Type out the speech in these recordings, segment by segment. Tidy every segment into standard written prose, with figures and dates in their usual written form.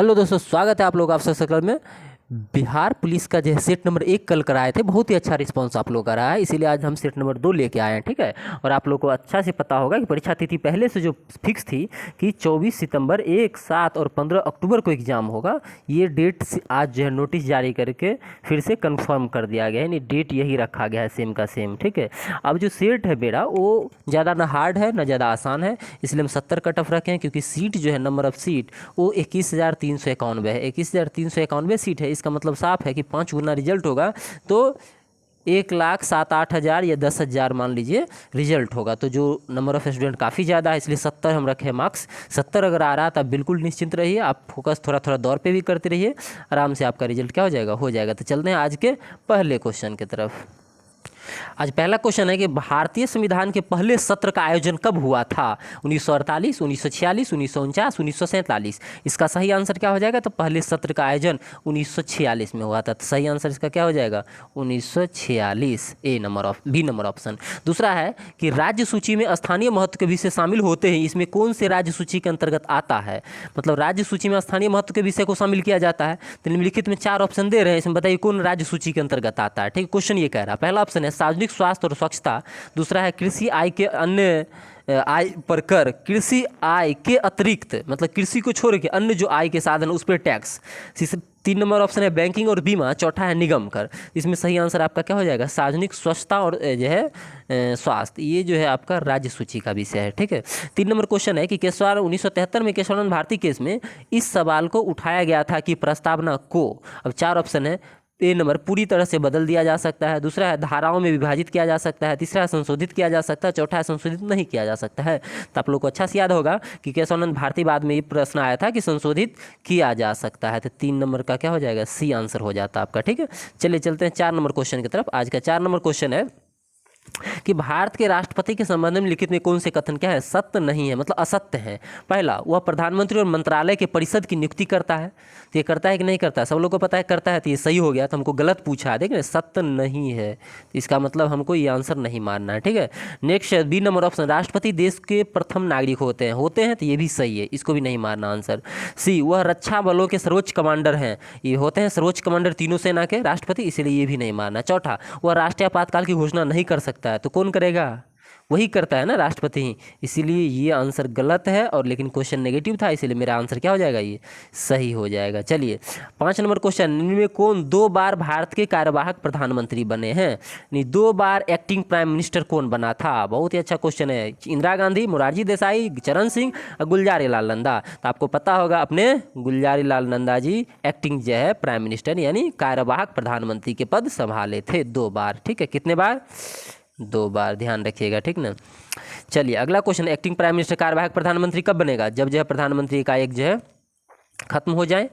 Hello दोस्तों, स्वागत है आप लोग आपसे सर्कल में। बिहार पुलिस का जो है सेट नंबर 1 कल कराए थे, बहुत ही अच्छा रिस्पांस आप लोग का रहा है, इसीलिए आज हम सेट नंबर 2 लेके आए हैं। ठीक है, और आप लोग को अच्छा से पता होगा कि परीक्षा तिथि पहले से जो फिक्स थी कि 24 सितंबर, 1, 7 और 15 अक्टूबर को एग्ज़ाम होगा। ये डेट आज जो है नोटिस जारी करके फिर से कंफर्म कर दिया गया है, यानी डेट यही रखा गया है सेम का सेम। ठीक है, अब जो सेट है मेरा वो ज़्यादा ना हार्ड है ना ज़्यादा आसान है, इसलिए हम 70 कट ऑफ रखे हैं, क्योंकि सीट जो है नंबर ऑफ सीट वो 21,391 है। 21,391 सीट है, इसका मतलब साफ है कि 5 गुना रिजल्ट होगा तो 1,07,8,000 या 10,000 मान लीजिए रिजल्ट होगा। तो जो नंबर ऑफ स्टूडेंट काफ़ी ज़्यादा है, इसलिए 70 हम रखे मार्क्स। 70 अगर आ रहा है तो आप बिल्कुल निश्चिंत रहिए, आप फोकस थोड़ा थोड़ा दौर पे भी करते रहिए, आराम से आपका रिजल्ट क्या हो जाएगा। तो चलते हैं आज के पहले क्वेश्चन की तरफ। आज पहला क्वेश्चन है कि भारतीय संविधान के पहले सत्र का आयोजन कब हुआ था? 1948, 1946, 1949, 1947। इसका सही आंसर क्या हो जाएगा? तो पहले सत्र का आयोजन 1946 में हुआ था। तो सही आंसर इसका क्या हो जाएगा? 1946, बी नंबर ऑप्शन। दूसरा है कि राज्य सूची में स्थानीय महत्व के विषय शामिल होते हैं, इसमें कौन से राज्य सूची के अंतर्गत आता है? मतलब राज्य सूची में स्थानीय महत्व के विषय को शामिल किया जाता है। तो निम्नलिखित में 4 ऑप्शन दे रहे हैं, इसमें बताइए कौन राज्य सूची के अंतर्गत आता है। ठीक है, क्वेश्चन ये कह रहा है। पहला ऑप्शन है सार्वजनिक स्वास्थ्य और स्वच्छता। दूसरा है कृषि आय के अन्य आय पर कर। कृषि आय के अतिरिक्त मतलब कृषि को छोड़ के अन्य जो आय के साधन उस पर टैक्स। 3 नंबर ऑप्शन है बैंकिंग और बीमा। चौथा है निगम कर। इसमें सही आंसर आपका क्या हो जाएगा? सार्वजनिक स्वच्छता और जो है स्वास्थ्य, ये जो है आपका राज्य सूची का विषय है। ठीक है, 3 नंबर क्वेश्चन है कि केशवानंद 1973 में केशवानंद भारती केस में इस सवाल को उठाया गया था कि प्रस्तावना को। अब 4 ऑप्शन है। ए नंबर पूरी तरह से बदल दिया जा सकता है। दूसरा है धाराओं में विभाजित किया जा सकता है। तीसरा है संशोधित किया जा सकता है। चौथा है संशोधित नहीं किया जा सकता है। तो आप लोग को अच्छा से याद होगा कि केशवानंद भारती बाद में ये प्रश्न आया था कि संशोधित किया जा सकता है। तो 3 नंबर का क्या हो जाएगा? सी आंसर हो जाता है आपका। ठीक है, चलिए चलते हैं 4 नंबर क्वेश्चन की तरफ। आज का 4 नंबर क्वेश्चन है कि भारत के राष्ट्रपति के संबंध में लिखित में कौन से कथन क्या है? सत्य नहीं है, मतलब असत्य है। पहला, वह प्रधानमंत्री और मंत्रालय के परिषद की नियुक्ति करता है। तो ये करता है कि नहीं करता है? सब लोग को पता है करता है, तो ये सही हो गया। तो हमको गलत पूछा है, देख रहे, सत्य नहीं है, तो इसका मतलब हमको ये आंसर नहीं मानना है। ठीक है, नेक्स्ट है बी नंबर ऑप्शन, राष्ट्रपति देश के प्रथम नागरिक होते हैं, तो ये भी सही है, इसको भी नहीं मानना आंसर। सी, वह रक्षा बलों के सर्वोच्च कमांडर हैं, ये होते हैं सर्वोच्च कमांडर तीनों सेना के राष्ट्रपति, इसीलिए ये भी नहीं मानना। चौथा, वह राष्ट्रीय आपातकाल की घोषणा नहीं कर सकता है, तो कौन करेगा? वही करता है ना, राष्ट्रपति ही, इसीलिए ये आंसर गलत है। और लेकिन क्वेश्चन नेगेटिव था, इसीलिए मेरा आंसर क्या हो जाएगा? ये सही हो जाएगा। चलिए 5 नंबर क्वेश्चन, इनमें कौन 2 बार भारत के कार्यवाहक प्रधानमंत्री बने हैं? नहीं, 2 बार एक्टिंग प्राइम मिनिस्टर कौन बना था? बहुत ही अच्छा क्वेश्चन है। इंदिरा गांधी, मोरारजी देसाई, चरण सिंह और गुलजारी लाल नंदा। तो आपको पता होगा अपने गुलजारी लाल नंदा जी एक्टिंग जो है प्राइम मिनिस्टर यानी कार्यवाहक प्रधानमंत्री के पद संभाले थे 2 बार। ठीक है, कितने बार? 2 बार, ध्यान रखिएगा। ठीक ना, चलिए अगला क्वेश्चन, एक्टिंग प्राइम मिनिस्टर कार्यवाहक प्रधानमंत्री कब बनेगा? जब जो है प्रधानमंत्री का एक जो है खत्म हो जाए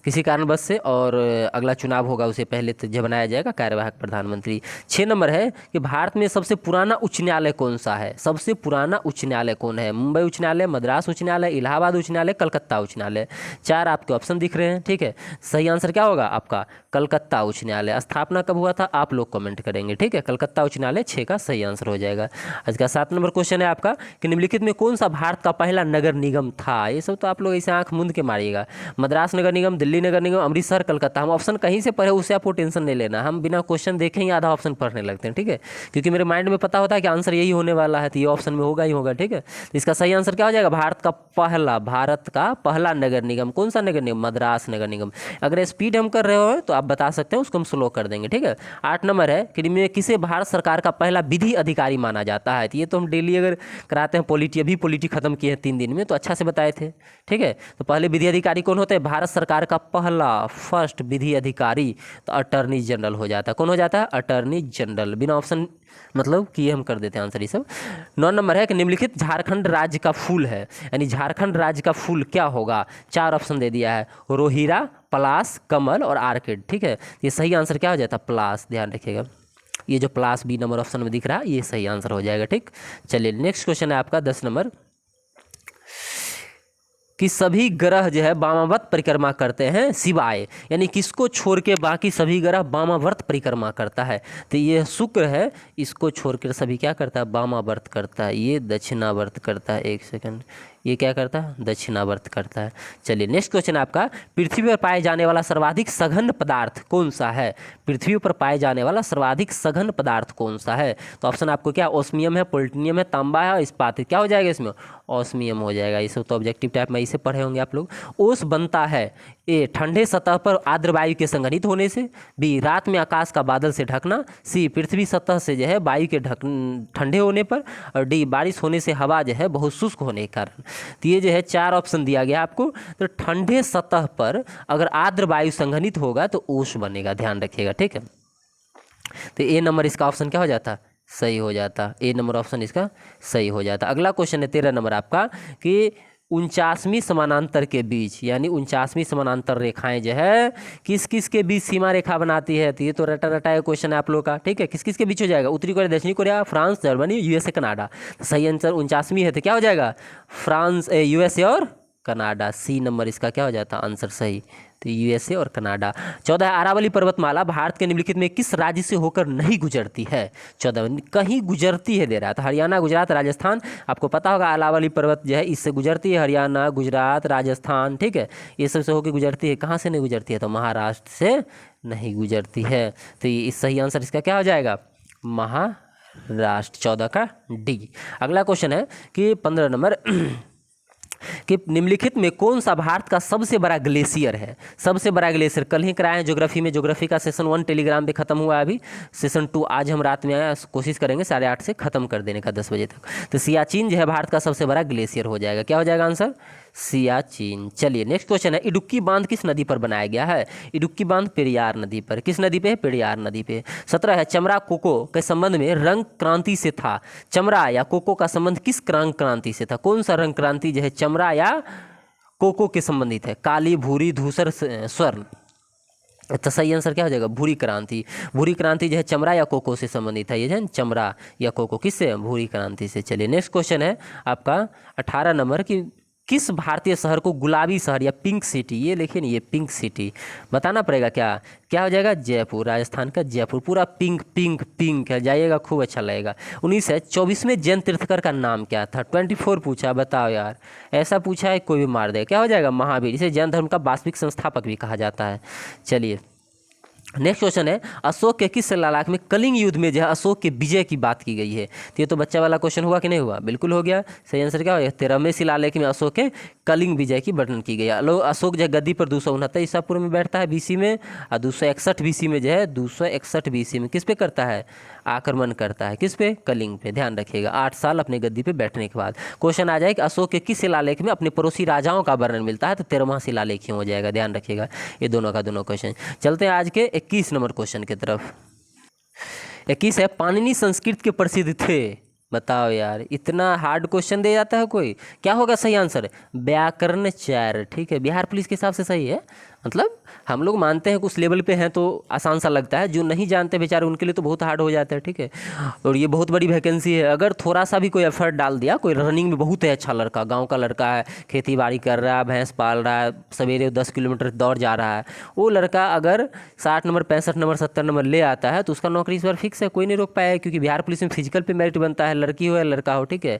किसी कारणवश से, और अगला चुनाव होगा उसे पहले तो जो बनाया जाएगा कार्यवाहक प्रधानमंत्री। 6 नंबर है कि भारत में सबसे पुराना उच्च न्यायालय कौन सा है? सबसे पुराना उच्च न्यायालय कौन है? मुंबई उच्च न्यायालय, मद्रास उच्च न्यायालय, इलाहाबाद उच्च न्यायालय, कलकत्ता उच्च न्यायालय। 4 आपके ऑप्शन दिख रहे हैं। ठीक है, सही आंसर क्या होगा आपका? कलकत्ता उच्च न्यायालय। स्थापना कब हुआ था आप लोग कमेंट करेंगे। ठीक है, कलकत्ता उच्च न्यायालय 6 का सही आंसर हो जाएगा। आज का 7 नंबर क्वेश्चन है आपका कि निम्नलिखित में कौन सा भारत का पहला नगर निगम था? ये सब तो आप लोग ऐसे आंख मूंद के मारिएगा। मद्रास नगर निगम, दिल्ली नगर निगम, अमृतसर, कलकत्ता। हम ऑप्शन कहीं से पढ़े उससे आपको टेंशन नहीं लेना, हम बिना क्वेश्चन देखे ही आधा ऑप्शन पढ़ने लगते हैं। ठीक है, क्योंकि मेरे माइंड में पता होता है कि आंसर यही होने वाला है, तो ये ऑप्शन में होगा ही होगा। ठीक है, तो इसका सही आंसर क्या हो जाएगा? भारत का पहला नगर निगम। कौन सा नगर निगम? मद्रास नगर निगम। अगर स्पीड हम कर रहे हो तो आप बता सकते हैं, उसको हम स्लो कर देंगे। ठीक है, 8 नंबर है कि इनमें किसे भारत सरकार का पहला विधि अधिकारी माना जाता है? तो ये तो हम डेली अगर कराते हैं पॉलिटी, अभी पॉलिटी खत्म किए हैं 3 दिन में, तो अच्छा से बताए थे। ठीक है, तो पहले विधि अधिकारी कौन होते हैं? भारत सरकार का फर्स्ट विधि अधिकारी तो अटर्नी जनरल हो जाता है। कौन हो जाता है? Attorney general. बिना ऑप्शन मतलब कि ये हम कर देते हैं आंसर ये सब। 9 नंबर है कि निम्नलिखित झारखंड राज्य का फूल है, यानी झारखंड राज्य का फूल क्या होगा? 4 ऑप्शन दे दिया है, रोहिरा, पलास, कमल और आर्किड। ठीक है, ये सही आंसर क्या हो जाता है? पलास, ध्यान रखिएगा। ये जो प्लास बी नंबर ऑप्शन में दिख रहा है ये सही आंसर हो जाएगा। ठीक, चलिए नेक्स्ट क्वेश्चन है आपका 10 नंबर कि सभी ग्रह जो है वामावर्त परिक्रमा करते हैं सिवाय, यानी किसको छोड़ के बाकी सभी ग्रह वामावर्त परिक्रमा करता है? तो ये शुक्र है, इसको छोड़कर सभी क्या करता है? वामावर्त करता है। ये दक्षिणावर्त करता है। एक सेकंड, ये क्या करता है, दक्षिणावर्त करता है। चलिए नेक्स्ट क्वेश्चन है आपका, पृथ्वी पर पाए जाने वाला सर्वाधिक सघन पदार्थ कौन सा है? पृथ्वी पर पाए जाने वाला सर्वाधिक सघन पदार्थ कौन सा है? तो ऑप्शन आपको क्या, ओस्मियम है, प्लूटोनियम है, तांबा है और इस्पात है। क्या हो जाएगा इसमें, ओस्मियम हो जाएगा। ये सब तो ऑब्जेक्टिव टाइप में इसे पढ़े होंगे आप लोग। ओस बनता है ए ठंडे सतह पर आर्द्र वायु के संघनित होने से, बी रात में आकाश का बादल से ढकना, सी पृथ्वी सतह से जो है वायु के ठंडे होने पर, और डी बारिश होने से हवा जो है बहुत शुष्क होने के कारण। तो ये जो है 4 ऑप्शन दिया गया आपको। तो ठंडे सतह पर अगर आर्द्र वायु संघनित होगा तो ओस बनेगा, ध्यान रखिएगा, ठीक है। तो ए नंबर इसका ऑप्शन क्या हो जाता, सही हो जाता। ए नंबर ऑप्शन इसका सही हो जाता। अगला क्वेश्चन है 13 नंबर आपका कि 49वीं समानांतर के बीच, यानी 49वीं समानांतर रेखाएं जो है किस किस के बीच सीमा रेखा बनाती है? तो ये तो रटा रटा क्वेश्चन है आप लोग का, ठीक है। किस किस के बीच हो जाएगा, उत्तरी कोरिया, दक्षिणी Korea, France, Germany, USA, Canada. सही आंसर 49वीं है तो क्या हो जाएगा, फ्रांस, यूएसए और कनाडा। सी नंबर इसका क्या हो जाता आंसर सही, तो यूएसए और कनाडा। 14 अरावली पर्वतमाला भारत के निम्नलिखित में किस राज्य से होकर नहीं गुजरती है? 14 कहीं गुजरती है दे रहा है, तो हरियाणा, गुजरात, राजस्थान। आपको पता होगा अरावली पर्वत जो है इससे गुजरती है, हरियाणा, गुजरात, राजस्थान, ठीक है, ये सब से होकर गुजरती है। कहाँ से नहीं गुजरती है, तो महाराष्ट्र से नहीं गुजरती है। तो ये सही आंसर इसका क्या हो जाएगा, महाराष्ट्र। 14 का डी। अगला क्वेश्चन है कि 15 नंबर कि निम्नलिखित में कौन सा भारत का सबसे बड़ा ग्लेशियर है? सबसे बड़ा ग्लेशियर कल ही कराए हैं ज्योग्राफी में, ज्योग्राफी का सेशन 1 टेलीग्राम पे खत्म हुआ है, अभी सेशन 2 आज हम रात में आया, कोशिश करेंगे 8:30 से खत्म कर देने का 10 बजे तक। तो सियाचिन जो है भारत का सबसे बड़ा ग्लेशियर हो जाएगा। क्या हो जाएगा आंसर, सियाचिन। चलिए नेक्स्ट क्वेश्चन है, इडुक्की बांध किस नदी पर बनाया गया है? इडुक्की बांध पेरियार नदी पर। किस नदी पे है, पेरियार नदी पे। 17 है, चमड़ा कोको के संबंध में रंग क्रांति से था। चमड़ा या कोको का संबंध किस रंग क्रांति से था? कौन सा रंग क्रांति जो है चमड़ा या कोको के संबंधित है? काली, भूरी, धूसर, स्वर्ण। तो सही आंसर क्या हो जाएगा, भूरी क्रांति। भूरी क्रांति जो है चमड़ा या कोको से संबंधित है, ये है चमड़ा या कोको, किससे, भूरी क्रांति से। चलिए नेक्स्ट क्वेश्चन है आपका 18 नंबर की किस भारतीय शहर को गुलाबी शहर या पिंक सिटी, ये लिखिए नहीं, ये पिंक सिटी बताना पड़ेगा। क्या क्या हो जाएगा, जयपुर, राजस्थान का जयपुर। पूरा पिंक पिंक पिंक है, जाइएगा खूब अच्छा लगेगा। 19 है, 24वें जैन तीर्थकर का नाम क्या था? 24 पूछा, बताओ यार, ऐसा पूछा है कोई भी मार दे। क्या हो जाएगा, महावीर। इसे जैन धर्म का वास्तविक संस्थापक भी कहा जाता है। चलिए नेक्स्ट क्वेश्चन है, अशोक के किस लड़ाक में कलिंग युद्ध में जो है अशोक के विजय की बात की गई है? तो ये तो बच्चा वाला क्वेश्चन हुआ कि नहीं हुआ, बिल्कुल हो गया। सही आंसर क्या होगा, 13वें शिलालेख में अशोक के कलिंग विजय की वर्णन की गई है। अशोक जो है गद्दी पर 269 ईसा पूर्व में बैठता है बीसी में, और 261 बीसी में जो है 261 बीसी में किस पे करता है, आक्रमण करता है, किस पे, कलिंग पे। ध्यान रखिएगा 8 साल अपने गद्दी पे बैठने के बाद। क्वेश्चन आ जाए कि अशोक के किस शिलालेख में अपने पड़ोसी राजाओं का वर्णन मिलता है? तो 13वां शिलालेख ही हो जाएगा, ध्यान रखिएगा। ये दोनों का दोनों क्वेश्चन। चलते हैं आज के 21 नंबर क्वेश्चन की तरफ। 21 है, पाणिनि संस्कृत के प्रसिद्ध थे। बताओ यार, इतना हार्ड क्वेश्चन दे जाता है कोई। क्या होगा सही आंसर, व्याकरणाचार्य, ठीक है। बिहार पुलिस के हिसाब से सही है, मतलब हम लोग मानते हैं कि उस लेवल पे हैं तो आसान सा लगता है, जो नहीं जानते बेचारे उनके लिए तो बहुत हार्ड हो जाता है, ठीक है। और ये बहुत बड़ी वैकेंसी है, अगर थोड़ा सा भी कोई एफर्ट डाल दिया, कोई रनिंग में बहुत है अच्छा लड़का, गांव का लड़का है, खेती बाड़ी कर रहा है, भैंस पाल रहा है, सवेरे 10 किलोमीटर दौड़ जा रहा है, वो लड़का अगर 60 नंबर, 65 नंबर, 70 नंबर ले आता है तो उसका नौकरी इस बार फिक्स है, कोई नहीं रोक पाएगा। क्योंकि बिहार पुलिस में फिजिकल पे मेरिट बनता है, लड़की हो या लड़का हो, ठीक है।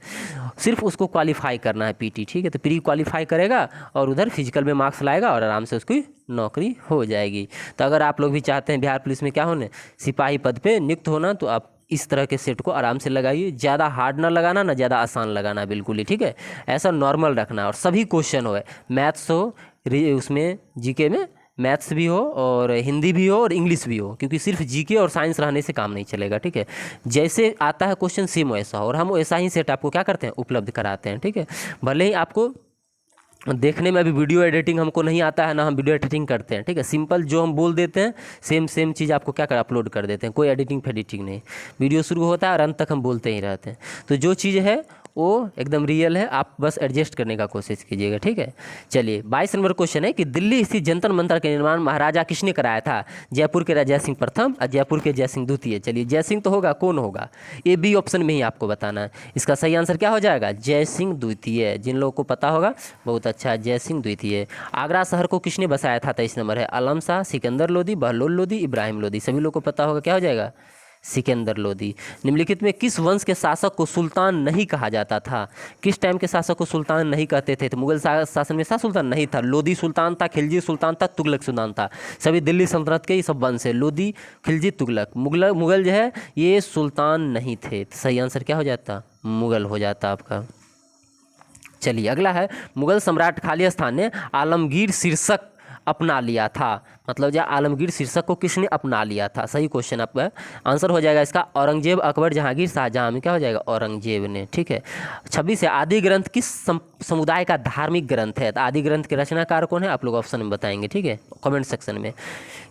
सिर्फ उसको क्वालिफाई करना है पीटी, ठीक है। तो प्री क्वालिफाई करेगा और उधर फिजिकल में मार्क्स लाएगा और आराम से उसकी नौकरी हो जाएगी। तो अगर आप लोग भी चाहते हैं बिहार पुलिस में क्या होने, सिपाही पद पे नियुक्त होना, तो आप इस तरह के सेट को आराम से लगाइए। ज़्यादा हार्ड ना लगाना, ना ज़्यादा आसान लगाना, बिल्कुल ही, ठीक है। ऐसा नॉर्मल रखना और सभी क्वेश्चन हो, मैथ्स हो, उसमें जीके में मैथ्स भी हो और हिंदी भी हो और इंग्लिश भी हो, क्योंकि सिर्फ जीके और साइंस रहने से काम नहीं चलेगा, ठीक है। जैसे आता है क्वेश्चन सेम वैसा हो, और हम वैसा ही सेट आपको क्या करते हैं, उपलब्ध कराते हैं, ठीक है। भले ही आपको देखने में अभी वीडियो एडिटिंग हमको नहीं आता है ना, हम वीडियो एडिटिंग करते हैं, ठीक है। सिंपल जो हम बोल देते हैं सेम चीज़ आपको क्या कर अपलोड कर देते हैं, कोई एडिटिंग फेडिटिंग नहीं। वीडियो शुरू होता है और अंत तक हम बोलते ही रहते हैं। तो जो चीज़ है वो एकदम रियल है, आप बस एडजस्ट करने का कोशिश कीजिएगा, ठीक है। चलिए 22 नंबर क्वेश्चन है कि दिल्ली स्थित जंतर मंतर का निर्माण महाराजा किसने कराया था? जयपुर के राजा जयसिंह प्रथम और जयपुर के जयसिंह द्वितीय। चलिए जयसिंह तो होगा, कौन होगा, ये बी ऑप्शन में ही आपको बताना है। इसका सही आंसर क्या हो जाएगा, जयसिंह द्वितीय। जिन लोगों को पता होगा बहुत अच्छा, जयसिंह द्वितीय। आगरा शहर को किसने बसाया था? 23 नंबर है, आलम शाह, सिकंदर लोदी, बहलोल लोदी, इब्राहिम लोदी। सभी लोग को पता होगा, क्या हो जाएगा, सिकंदर लोदी। निम्नलिखित में किस वंश के शासक को सुल्तान नहीं कहा जाता था? किस टाइम के शासक को सुल्तान नहीं कहते थे? तो मुगल शासन में सुल्तान नहीं था। लोदी सुल्तान था, खिलजी सुल्तान था, तुगलक सुल्तान था। सभी दिल्ली सल्तनत के ही सब वंश है, लोदी, खिलजी, तुगलक। मुगल जो है ये सुल्तान नहीं थे। तो सही आंसर क्या हो जाता? मुगल हो जाता आपका। चलिए अगला है, मुगल सम्राट खालिस्तान ने आलमगीर शीर्षक अपना लिया था। मतलब जो आलमगीर शीर्षक को किसने अपना लिया था? सही क्वेश्चन आपका आंसर हो जाएगा इसका औरंगजेब, अकबर, जहांगीर, शाहजहां में क्या हो जाएगा? औरंगजेब ने। ठीक है। 26 है, आदि ग्रंथ किस समुदाय का धार्मिक ग्रंथ है? तो आदि ग्रंथ के रचनाकार कौन है? आप लोग ऑप्शन में बताएंगे, ठीक है, कमेंट सेक्शन में।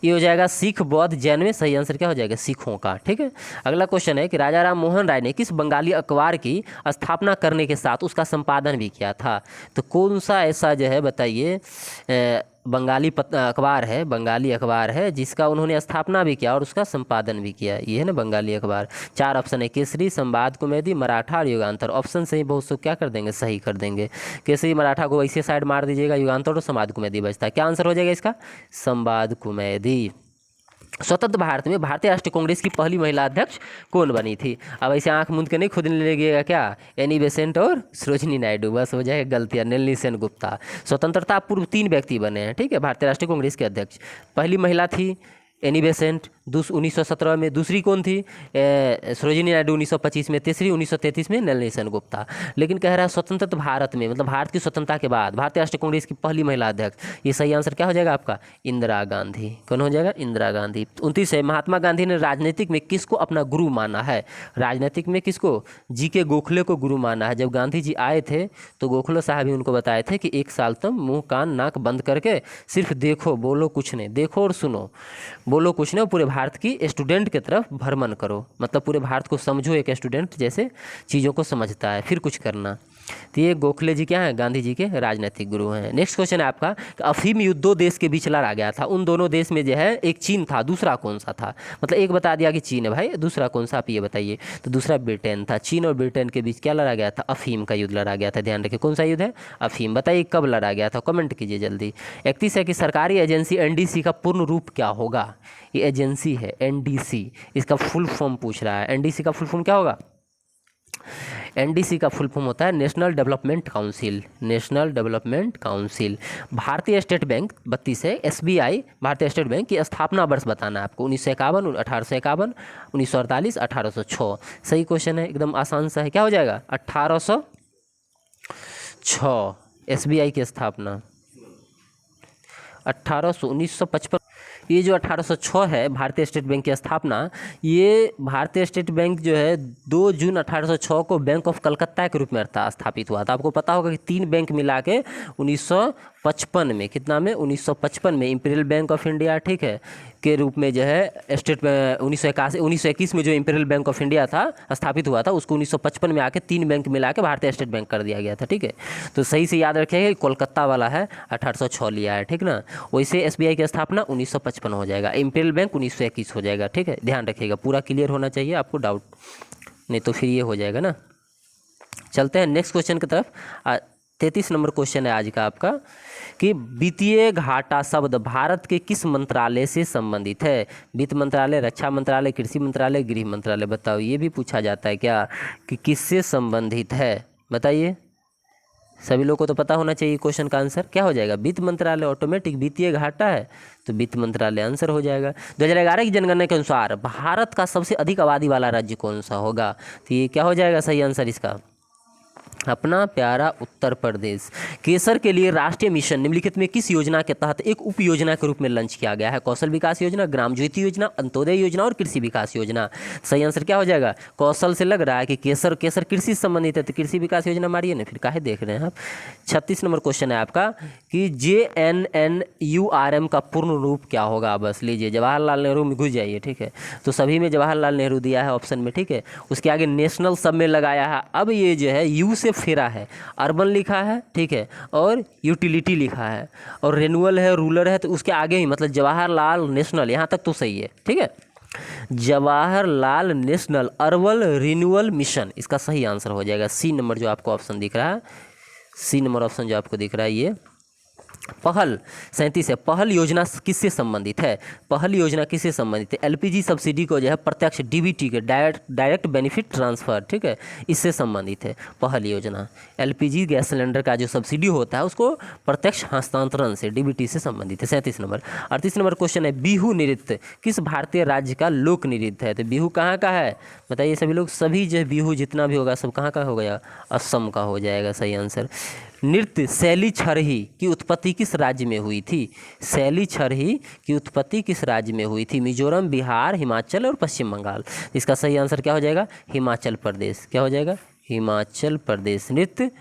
ये हो जाएगा सिख, बौद्ध, जैन में। सही आंसर क्या हो जाएगा? सिखों का। ठीक है। अगला क्वेश्चन है कि राजा राम मोहन राय ने किस बंगाली अखबार की स्थापना करने के साथ उसका संपादन भी किया था? तो कौन सा ऐसा जो है बताइए बंगाली बंगाली अखबार है जिसका उन्होंने स्थापना भी किया और उसका संपादन भी किया? ये है ना बंगाली अखबार। 4 ऑप्शन है, केसरी, संवाद, कुमुदी, मराठा और युगांतर। ऑप्शन से ही बहुत सब क्या कर देंगे? सही कर देंगे। केसरी मराठा को वैसे साइड मार दीजिएगा, युगांतर और संवाद कुमुदी बचता है। क्या आंसर हो जाएगा इसका? संवाद कुमुदी। स्वतंत्र भारत में भारतीय राष्ट्रीय कांग्रेस की पहली महिला अध्यक्ष कौन बनी थी? अब ऐसे आंख मूंद के नहीं खुद ले लीजिएगा क्या? एनी बेसेंट और सरोजिनी नायडू, बस हो जाएगा गलतियाँ। नलिनी सेनगुप्ता। स्वतंत्रता पूर्व 3 व्यक्ति बने हैं, ठीक है, भारतीय राष्ट्रीय कांग्रेस के अध्यक्ष। पहली महिला थी एनी बेसेंट 1917 में, दूसरी कौन थी? सरोजिनी नायडू 1925 में, तीसरी 1933 में नलिनी सेनगुप्ता। लेकिन कह रहा है स्वतंत्र भारत में, मतलब भारत की स्वतंत्रता के बाद भारतीय राष्ट्रीय कांग्रेस की पहली महिला अध्यक्ष। ये सही आंसर क्या हो जाएगा आपका? इंदिरा गांधी। कौन हो जाएगा? इंदिरा गांधी। 29 है, महात्मा गांधी ने राजनीतिक में किसको अपना गुरु माना है? राजनीतिक में किसको? जी.के. गोखले को गुरु माना है। जब गांधी जी आए थे तो गोखले साहब ही उनको बताए थे कि 1 साल तुम मुँह कान नाक बंद करके सिर्फ देखो, बोलो कुछ नहीं, देखो और सुनो, बोलो कुछ नहीं, पूरे भारत की स्टूडेंट की तरफ भ्रमण करो। मतलब पूरे भारत को समझो, एक स्टूडेंट जैसे चीज़ों को समझता है, फिर कुछ करना। तो ये गोखले जी क्या हैं? गांधी जी के राजनीतिक गुरु हैं। नेक्स्ट क्वेश्चन है आपका, अफीम युद्ध 2 देश के बीच लड़ा गया था। उन दोनों देश में जो है एक चीन था, दूसरा कौन सा था? मतलब एक बता दिया कि चीन है भाई, दूसरा कौन सा आप ये बताइए। तो दूसरा ब्रिटेन था। चीन और ब्रिटेन के बीच क्या लड़ा गया था? अफीम का युद्ध लड़ा गया था। ध्यान रखिए कौन सा युद्ध है? अफीम। बताइए कब लड़ा गया था? कमेंट कीजिए जल्दी। 31 है कि सरकारी एजेंसी एनडीसी का पूर्ण रूप क्या होगा? ये एजेंसी है एनडीसी, इसका फुल फॉर्म पूछ रहा है। एनडीसी का फुल फॉर्म क्या होगा? एनडीसी का फुल फॉर्म होता है national development council. National development council. भारतीय स्टेट बैंक 32 है, एसबीआई भारतीय स्टेट बैंक की स्थापना वर्ष बताना है आपको। 1951, 1851, 1948, 1806। सही क्वेश्चन है, एकदम आसान सा है। क्या हो जाएगा? 1806 एसबीआई की स्थापना। 1955। ये जो 1806 है भारतीय स्टेट बैंक की स्थापना, ये भारतीय स्टेट बैंक जो है 2 जून 1806 को बैंक ऑफ कलकत्ता के रूप में स्थापित हुआ था। आपको पता होगा कि 3 बैंक मिला के 1955 में, कितना में? 1955 में इंपीरियल बैंक ऑफ इंडिया, ठीक है, के रूप में जो है स्टेट 1921 में जो इंपीरियल बैंक ऑफ इंडिया था स्थापित हुआ था, उसको 1955 में आके 3 बैंक मिला के भारतीय स्टेट बैंक कर दिया गया था। ठीक है, तो सही से याद रखिएगा, कोलकाता वाला है 1806 लिया है, ठीक ना। वैसे एसबीआई की स्थापना 1955 हो जाएगा, इंपीरियल बैंक 1921 हो जाएगा। ठीक है, ध्यान रखिएगा, पूरा क्लियर होना चाहिए आपको, डाउट नहीं तो फिर ये हो जाएगा ना। चलते हैं नेक्स्ट क्वेश्चन की तरफ। 33 नंबर क्वेश्चन है आज का आपका कि वित्तीय घाटा शब्द भारत के किस मंत्रालय से संबंधित है? वित्त मंत्रालय, रक्षा मंत्रालय, कृषि मंत्रालय, गृह मंत्रालय। बताओ, ये भी पूछा जाता है क्या कि किससे संबंधित है? बताइए, सभी लोगों को तो पता होना चाहिए। क्वेश्चन का आंसर क्या हो जाएगा? वित्त मंत्रालय। ऑटोमेटिक वित्तीय घाटा है तो वित्त मंत्रालय आंसर हो जाएगा। 2011 की जनगणना के अनुसार भारत का सबसे अधिक आबादी वाला राज्य कौन सा होगा? तो ये क्या हो जाएगा सही आंसर इसका? अपना प्यारा उत्तर प्रदेश। केसर के लिए राष्ट्रीय मिशन निम्नलिखित में किस योजना के तहत एक उप योजना के रूप में लॉन्च किया गया है? कौशल विकास योजना, ग्राम ज्योति योजना, अंत्योदय योजना और कृषि विकास योजना। सही आंसर क्या हो जाएगा? कौशल से लग रहा है कि केसर कृषि से संबंधित है तो कृषि विकास योजना मारिए ना, फिर काहे देख रहे हैं आप। 36 नंबर क्वेश्चन है आपका कि JNNURM का पूर्ण रूप क्या होगा? बस लीजिए, जवाहरलाल नेहरू में घुस जाइए। ठीक है, तो सभी में जवाहरलाल नेहरू दिया है ऑप्शन में। ठीक है, उसके आगे नेशनल सब में लगाया है। अब ये जो है यू से फेरा है, अर्बन लिखा है, ठीक है, और यूटिलिटी लिखा है, और रेनुअल है, रूरल है, तो उसके आगे ही मतलब जवाहरलाल नेशनल, यहाँ तक तो सही है। ठीक है, Jawaharlal national urban renewal mission इसका सही आंसर हो जाएगा। सी नंबर जो आपको ऑप्शन दिख रहा है, सी नंबर ऑप्शन जो आपको दिख रहा है ये पहल 37 है, पहल योजना किससे संबंधित है? पहल योजना किससे संबंधित है? एलपीजी सब्सिडी को जो है प्रत्यक्ष डीबीटी के डायरेक्ट बेनिफिट ट्रांसफ़र, ठीक है, इससे संबंधित है पहल योजना। एलपीजी गैस सिलेंडर का जो सब्सिडी होता है उसको प्रत्यक्ष हस्तांतरण से डीबीटी से संबंधित है। 37 नंबर। 38 नंबर क्वेश्चन है, बिहू नृत्य किस भारतीय राज्य का लोक नृत्य है? तो बिहू कहाँ का है बताइए सभी लोग? सभी जो बिहू जितना भी होगा सब कहाँ का हो गया? असम का हो जाएगा सही आंसर। नृत्य शैली छरही की उत्पत्ति किस राज्य में हुई थी? शैली छरही की उत्पत्ति किस राज्य में हुई थी? मिजोरम, बिहार, हिमाचल और पश्चिम बंगाल। इसका सही आंसर क्या हो जाएगा? हिमाचल प्रदेश। क्या हो जाएगा? हिमाचल प्रदेश। नृत्य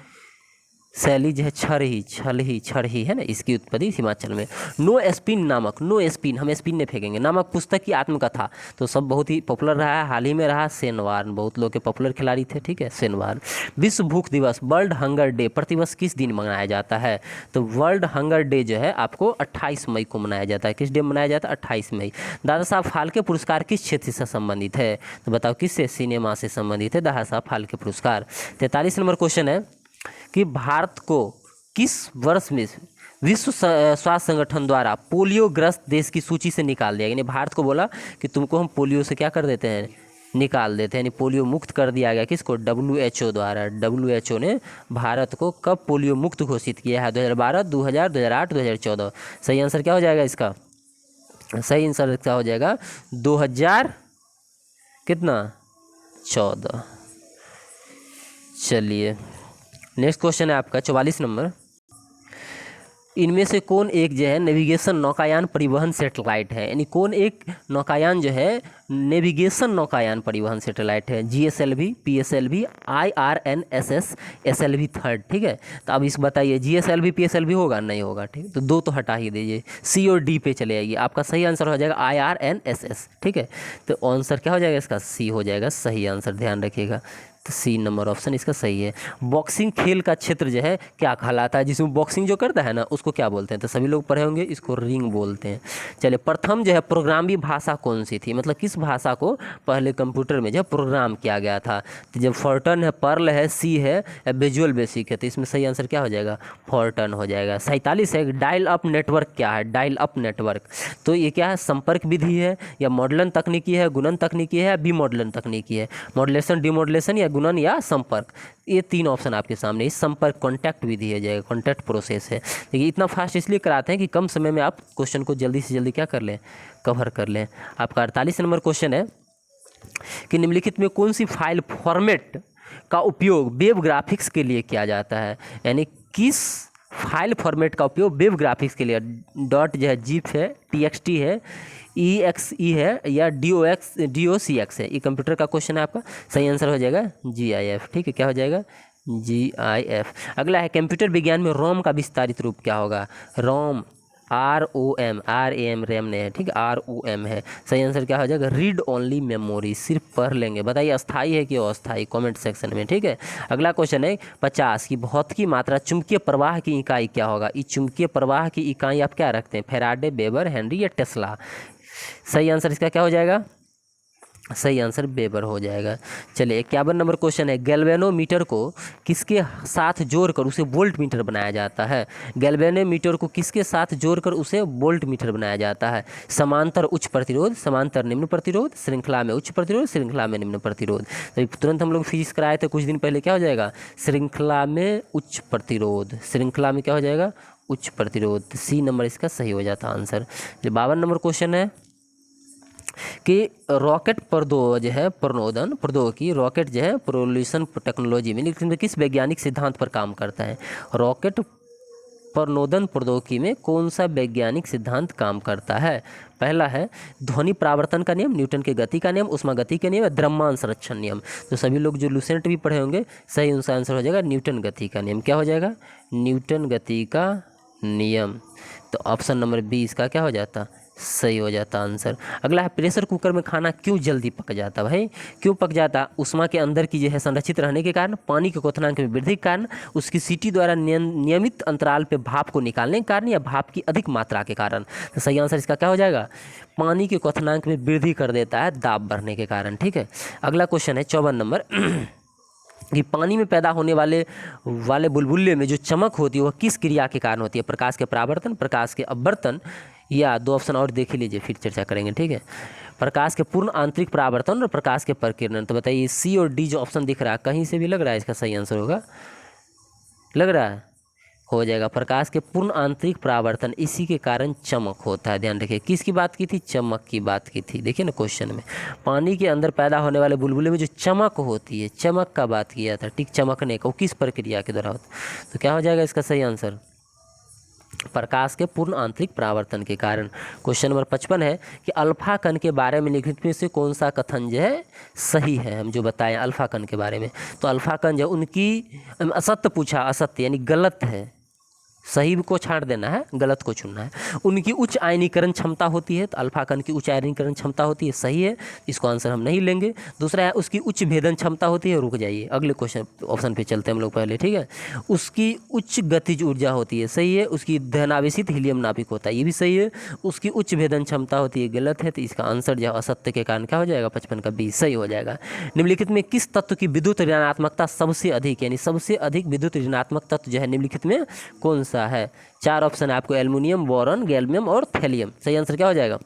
शैली जो है छरही है ना, इसकी उत्पत्ति हिमाचल में। नो स्पिन नामक, नो स्पिन हम स्पिन नहीं फेंकेंगे नामक पुस्तक की आत्मकथा तो सब बहुत ही पॉपुलर रहा है, हाल ही में रहा सेनवार, बहुत लोग के पॉपुलर खिलाड़ी थे, ठीक है, सेनवार। विश्व भूख दिवस वर्ल्ड हंगर डे प्रतिवर्ष किस दिन मनाया जाता है? तो वर्ल्ड हंगर डे जो है आपको 28 मई को मनाया जाता है। किस डे मनाया जाता है? 28 मई। दादा साहब फाल्के पुरस्कार किस क्षेत्र से संबंधित है? तो बताओ किससे? सिनेमा से संबंधित है दादा साहब फाल्के पुरस्कार। 43 नंबर क्वेश्चन है कि भारत को किस वर्ष में विश्व स्वास्थ्य संगठन द्वारा पोलियो ग्रस्त देश की सूची से निकाल दिया? यानी भारत को बोला कि तुमको हम पोलियो से क्या कर देते हैं? निकाल देते हैं, यानी पोलियो मुक्त कर दिया गया। किसको? WHO द्वारा। WHO ने भारत को कब पोलियो मुक्त घोषित किया है? 2012, 2000, 2008, 2014। सही आंसर क्या हो जाएगा इसका? सही आंसर क्या हो जाएगा? 2000 कितना? 14। चलिए नेक्स्ट क्वेश्चन है आपका 44 नंबर। इनमें से कौन एक जो है नेविगेशन नौकायान परिवहन सेटेलाइट है? यानी कौन एक नौकायान जो है नेविगेशन नौकायान परिवहन सेटेलाइट है? GSLV, PSLV, IRNSS, SLV third, ठीक है। तो अब इस बताइए GSLV PSLV होगा? नहीं होगा, ठीक। तो दो तो हटा ही दीजिए, C और D पे चले आइए। आपका सही आंसर हो जाएगा IRNSS, ठीक है। तो आंसर क्या हो जाएगा इसका? C हो जाएगा सही आंसर, ध्यान रखिएगा। तो C नंबर ऑप्शन इसका सही है। बॉक्सिंग खेल का क्षेत्र जो है क्या कहलाता है? जिसमें बॉक्सिंग जो करता है ना उसको क्या बोलते हैं? तो सभी लोग पढ़े होंगे, इसको रिंग बोलते हैं। चलिए प्रथम जो है प्रोग्रामी भाषा कौन सी थी? मतलब किस भाषा को पहले कंप्यूटर में जो है प्रोग्राम किया गया था? तो जब फॉर्टन है, पर्ल है, C है, विजुअल बेसिक है, तो इसमें सही आंसर क्या हो जाएगा? फॉर्टन हो जाएगा। 47 है, डायल अप नेटवर्क क्या है? डायल अप नेटवर्क तो ये क्या है? संपर्क विधि है या मॉडलन तकनीकी है, गुणन तकनीकी है या विमॉडलन तकनीकी है? मॉडलेशन, डिमॉडलेशन या गुणन या संपर्क, ये तीन ऑप्शन आपके सामने। इस संपर्क कॉन्टैक्ट विधि है जाएगा, कॉन्टैक्ट प्रोसेस है। देखिए इतना फास्ट इसलिए कराते हैं कि कम समय में आप क्वेश्चन को जल्दी से जल्दी क्या कर लें? कवर कर लें। आपका 48 नंबर क्वेश्चन है कि निम्नलिखित में कौन सी फाइल फॉर्मेट का उपयोग वेब ग्राफिक्स के लिए किया जाता है? यानी किस फाइल फॉर्मेट का उपयोग वेब ग्राफिक्स के लिए? डॉट जो है जिप है, TXT है, EXE है या DOCX है? ये कंप्यूटर का क्वेश्चन है आपका। सही आंसर हो जाएगा GIF, ठीक है। क्या हो जाएगा? GIF। अगला है कंप्यूटर विज्ञान में रोम का विस्तारित रूप क्या होगा? रोम ROM रैम नहीं है, ठीक है, ROM है। सही आंसर क्या हो जाएगा? रीड ओनली मेमोरी, सिर्फ पढ़ लेंगे। बताइए अस्थाई है कि अस्थाई? कमेंट सेक्शन में, ठीक है। अगला क्वेश्चन है 50 की भौतिकी मात्रा चुंबकीय प्रवाह की इकाई क्या होगा? इस चुंबकीय प्रवाह की इकाई आप क्या रखते हैं? फैराडे, वेबर, हेनरी या टेस्ला? सही आंसर इसका क्या हो जाएगा? सही आंसर वेबर हो जाएगा। चलिए 51 नंबर क्वेश्चन है, गैल्वेनोमीटर को किसके साथ जोड़कर उसे वोल्ट मीटर बनाया जाता है? गैल्वेनोमीटर को किसके साथ जोड़कर उसे वोल्ट मीटर बनाया जाता है? समांतर उच्च प्रतिरोध, समांतर निम्न प्रतिरोध, श्रृंखला में उच्च प्रतिरोध, श्रृंखला में निम्न प्रतिरोध। तो तुरंत हम लोग फिजिक्स कराए थे कुछ दिन पहले, क्या हो जाएगा? श्रृंखला में उच्च प्रतिरोध, श्रृंखला में क्या हो जाएगा? उच्च प्रतिरोध। C नंबर इसका सही हो जाता आंसर। 52 नंबर क्वेश्चन है कि रॉकेट जो है प्रौद्योगिकी रॉकेट जो है प्रोल्यूशन टेक्नोलॉजी में किस वैज्ञानिक सिद्धांत पर काम करता है? रॉकेट प्रणोदन प्रौद्योगिकी में कौन सा वैज्ञानिक सिद्धांत काम करता है? पहला है ध्वनि परावर्तन का नियम, न्यूटन के गति का नियम, उष्मागति के नियम या द्रव्यमान संरक्षण नियम। तो सभी लोग जो लूसेंट भी पढ़े होंगे, सही उनका आंसर हो जाएगा न्यूटन गति का नियम। क्या हो जाएगा? न्यूटन गति का नियम। तो ऑप्शन नंबर 20 का क्या हो जाता? सही हो जाता आंसर। अगला है प्रेशर कुकर में खाना क्यों जल्दी पक जाता? भाई क्यों पक जाता? उष्मा के अंदर की जो है संरक्षित रहने के कारण, पानी के क्वथनांक में वृद्धि के कारण, उसकी सीटी द्वारा नियमित अंतराल पे भाप को निकालने के कारण या भाप की अधिक मात्रा के कारण। तो सही आंसर इसका क्या हो जाएगा? पानी के क्वथनांक में वृद्धि कर देता है दाब बढ़ने के कारण, ठीक है। अगला क्वेश्चन है 54 नंबर कि पानी में पैदा होने वाले बुलबुले में जो चमक होती है वह किस क्रिया के कारण होती है? प्रकाश के परावर्तन, प्रकाश के अपवर्तन, या दो ऑप्शन और देख लीजिए फिर चर्चा करेंगे, ठीक है। प्रकाश के पूर्ण आंतरिक परावर्तन और प्रकाश के परिकिरण। तो बताइए सी और डी जो ऑप्शन दिख रहा है कहीं से भी लग रहा है इसका सही आंसर होगा? लग रहा है, हो जाएगा प्रकाश के पूर्ण आंतरिक परावर्तन, इसी के कारण चमक होता है। ध्यान रखिए किसकी बात की थी? चमक की बात की थी। देखिए ना क्वेश्चन में पानी के अंदर पैदा होने वाले बुलबुले में जो चमक होती है, चमक का बात किया था, ठीक, चमकने का, वो किस प्रक्रिया के द्वारा होता है? तो क्या हो जाएगा इसका सही आंसर? प्रकाश के पूर्ण आंतरिक परावर्तन के कारण। क्वेश्चन नंबर 55 है कि अल्फा कण के बारे में निम्नलिखित में से कौन सा कथन जो है सही है? हम जो बताएं अल्फा कण के बारे में, तो अल्फा कण जो उनकी असत्य पूछा, असत्य यानी गलत है, सही को छांट देना है, गलत को चुनना है। उनकी उच्च आयनीकरण क्षमता होती है, तो अल्फा कण की उच्च आयनीकरण क्षमता होती है, सही है, इसको आंसर हम नहीं लेंगे। दूसरा है उसकी उच्च भेदन क्षमता होती है, रुक जाइए अगले क्वेश्चन ऑप्शन पे चलते हैं हम लोग पहले, ठीक है। उसकी उच्च गतिज ऊर्जा होती है, सही है। उसकी धनावेशित हीलियम नाभिक होता है, ये भी सही है। उसकी उच्च भेदन क्षमता होती है, गलत है, तो इसका आंसर जो असत्य के कारण क्या हो जाएगा? 55 का बी सही हो जाएगा। निम्नलिखित में किस तत्व की विद्युत ऋणात्मकता सबसे अधिक, यानी सबसे अधिक विद्युत ऋणात्मक तत्व जो है निम्नलिखित में कौन सा है? चार ऑप्शन है आपको, एल्युमिनियम, बोरॉन, गैलियम और थैलियम। सही आंसर क्या हो जाएगा?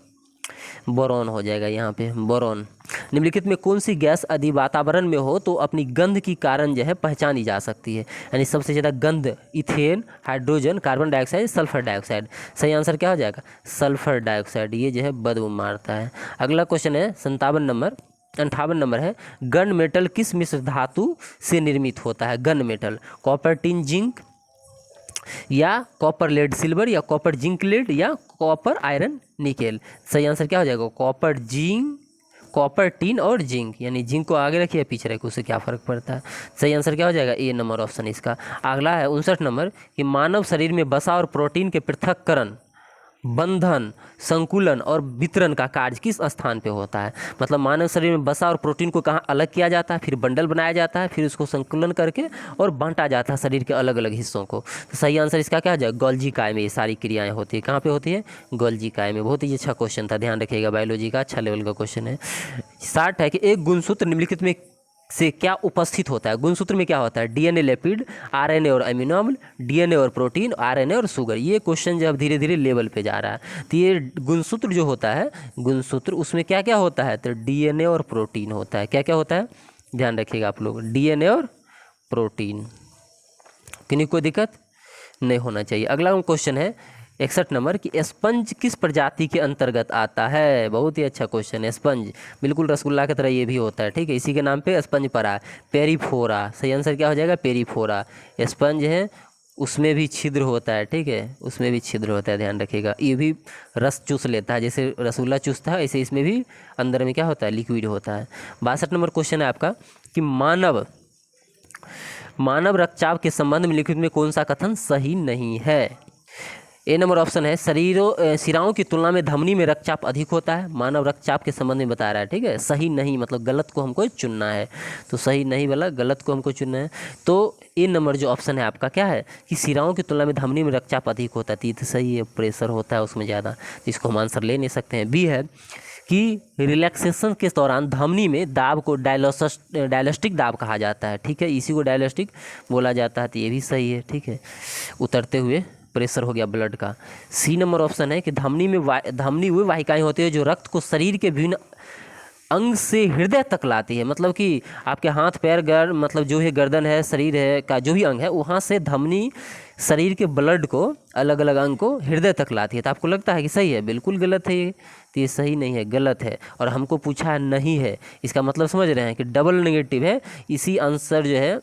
बोरॉन हो जाएगा यहाँ पे, बोरॉन। निम्नलिखित में कौन सी गैस यदि वातावरण में हो तो अपनी गंध की कारण जो है पहचानी जा सकती है? यानी सबसे ज़्यादा गंध, ethane, hydrogen, carbon dioxide, sulphur dioxide. सही आंसर क्या हो जाएगा? सल्फर डाइऑक्साइड, ये जो है बदबू मारता है। अगला क्वेश्चन है 58 नंबर है, गन मेटल किस मिश्र धातु से निर्मित होता है? Gun metal, copper, tin, zinc, या कॉपर लेड सिल्वर, या कॉपर जिंक लेड, या कॉपर आयरन निकेल। सही आंसर क्या हो जाएगा? कॉपर, जिंक, कॉपर, टिन और जिंक, यानी जिंक को आगे रखिए पीछे रखिए, उससे क्या फ़र्क पड़ता है? सही आंसर क्या हो जाएगा? ए नंबर ऑप्शन इसका। अगला है 59 नंबर कि मानव शरीर में वसा और प्रोटीन के पृथक्करण, बंधन, संकुलन और वितरण का कार्य किस स्थान पे होता है? मतलब मानव शरीर में वसा और प्रोटीन को कहाँ अलग किया जाता है, फिर बंडल बनाया जाता है, फिर उसको संकुलन करके और बांटा जाता है शरीर के अलग अलग हिस्सों को। तो सही आंसर इसका क्या हो जाएगा? गोल्जी काय में ये सारी क्रियाएं होती है। कहाँ पे होती है? गोल्जी काय में। बहुत ही अच्छा क्वेश्चन था, ध्यान रखिएगा, बायोलॉजी का अच्छा लेवल का क्वेश्चन है। 60 है कि एक गुणसूत्र निम्नलिखित में से क्या उपस्थित होता है? गुणसूत्र में क्या होता है? डीएनए, लिपिड, आरएनए और अमीनो अम्ल, डीएनए और प्रोटीन, आरएनए और शुगर। ये क्वेश्चन जब धीरे धीरे लेवल पे जा रहा है, तो ये गुणसूत्र जो होता है, गुणसूत्र उसमें क्या क्या होता है? तो डीएनए और प्रोटीन होता है। क्या क्या होता है? ध्यान रखिएगा आप लोग, डीएनए और प्रोटीन। किन्हीं कोई दिक्कत नहीं होना चाहिए। अगला क्वेश्चन है 61 नंबर कि स्पंज किस प्रजाति के अंतर्गत आता है? बहुत ही अच्छा क्वेश्चन है। स्पंज बिल्कुल रसगुल्ला की तरह ये भी होता है, ठीक है, इसी के नाम पे स्पंज पड़ा है। पेरीफोरा, सही आंसर क्या हो जाएगा? पेरीफोरा। स्पंज है, उसमें भी छिद्र होता है, ठीक है, उसमें भी छिद्र होता है, ध्यान रखिएगा। ये भी रस चूस लेता है, जैसे रसगुल्ला चूसता है ऐसे इसमें भी अंदर में क्या होता है? लिक्विड होता है। 62 नंबर क्वेश्चन है आपका कि मानव रक्तचाप के संबंध में लिखित में कौन सा कथन सही नहीं है? ए नंबर ऑप्शन है सिराओं की तुलना में धमनी में रक्तचाप अधिक होता है। मानव रक्तचाप के संबंध में बता रहा है, ठीक है। सही नहीं मतलब गलत को हमको चुनना है, तो सही नहीं वाला गलत को हमको चुनना है। तो ए नंबर जो ऑप्शन है आपका क्या है कि सिराओं की तुलना में धमनी में रक्तचाप अधिक होता है, तो सही है, प्रेशर होता है उसमें ज़्यादा, तो इसको हम आंसर ले नहीं सकते हैं। बी है कि रिलैक्सेशन के दौरान धमनी में दाब को डायलेस्टिक दाब कहा जाता है, ठीक है, इसी को डायलेस्टिक बोला जाता है, तो ये भी सही है, ठीक है, उतरते हुए प्रेशर हो गया ब्लड का। सी नंबर ऑप्शन है कि धमनी हुई वाहिकाएं होती है जो रक्त को शरीर के विभिन्न अंग से हृदय तक लाती है। मतलब कि आपके हाथ पैर मतलब जो है गर्दन है, शरीर है का जो भी अंग है, वहाँ से धमनी शरीर के ब्लड को अलग अलग अंग को हृदय तक लाती है। तो आपको लगता है कि सही है? बिल्कुल गलत है ये, तो ये सही नहीं है, गलत है। और हमको पूछा है नहीं है, इसका मतलब समझ रहे हैं कि डबल नेगेटिव है। इसी आंसर जो है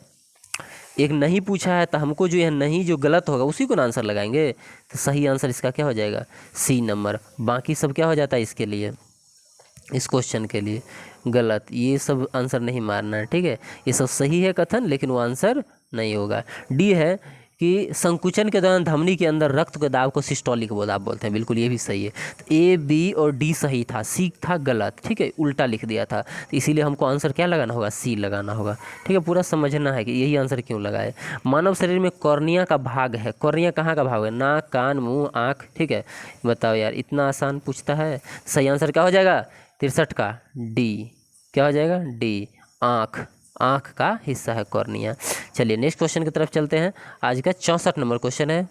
एक नहीं पूछा है, तो हमको जो है नहीं जो गलत होगा उसी को ना आंसर लगाएंगे। तो सही आंसर इसका क्या हो जाएगा? C number. बाकी सब क्या हो जाता है इसके लिए, इस क्वेश्चन के लिए गलत। ये सब आंसर नहीं मारना है, ठीक है, ये सब सही है कथन, लेकिन वो आंसर नहीं होगा। डी है कि संकुचन के दौरान धमनी के अंदर रक्त के दाब को सिस्टोलिक दाब बोलते हैं, बिल्कुल ये भी सही है। तो ए, बी और डी सही था, सी था गलत, ठीक है, उल्टा लिख दिया था, तो इसीलिए हमको आंसर क्या लगाना होगा? सी लगाना होगा, ठीक है। पूरा समझना है कि यही आंसर क्यों लगाए। मानव शरीर में कॉर्निया का भाग है, कॉर्निया कहाँ का भाग है? नाक, कान, मुँह, आँख, ठीक है, बताओ यार, इतना आसान पूछता है। सही आंसर क्या हो जाएगा? 63 का डी। क्या हो जाएगा? डी, आँख। आँख का हिस्सा है कॉर्निया। चलिए नेक्स्ट क्वेश्चन की तरफ चलते हैं। आज का 64 नंबर क्वेश्चन है।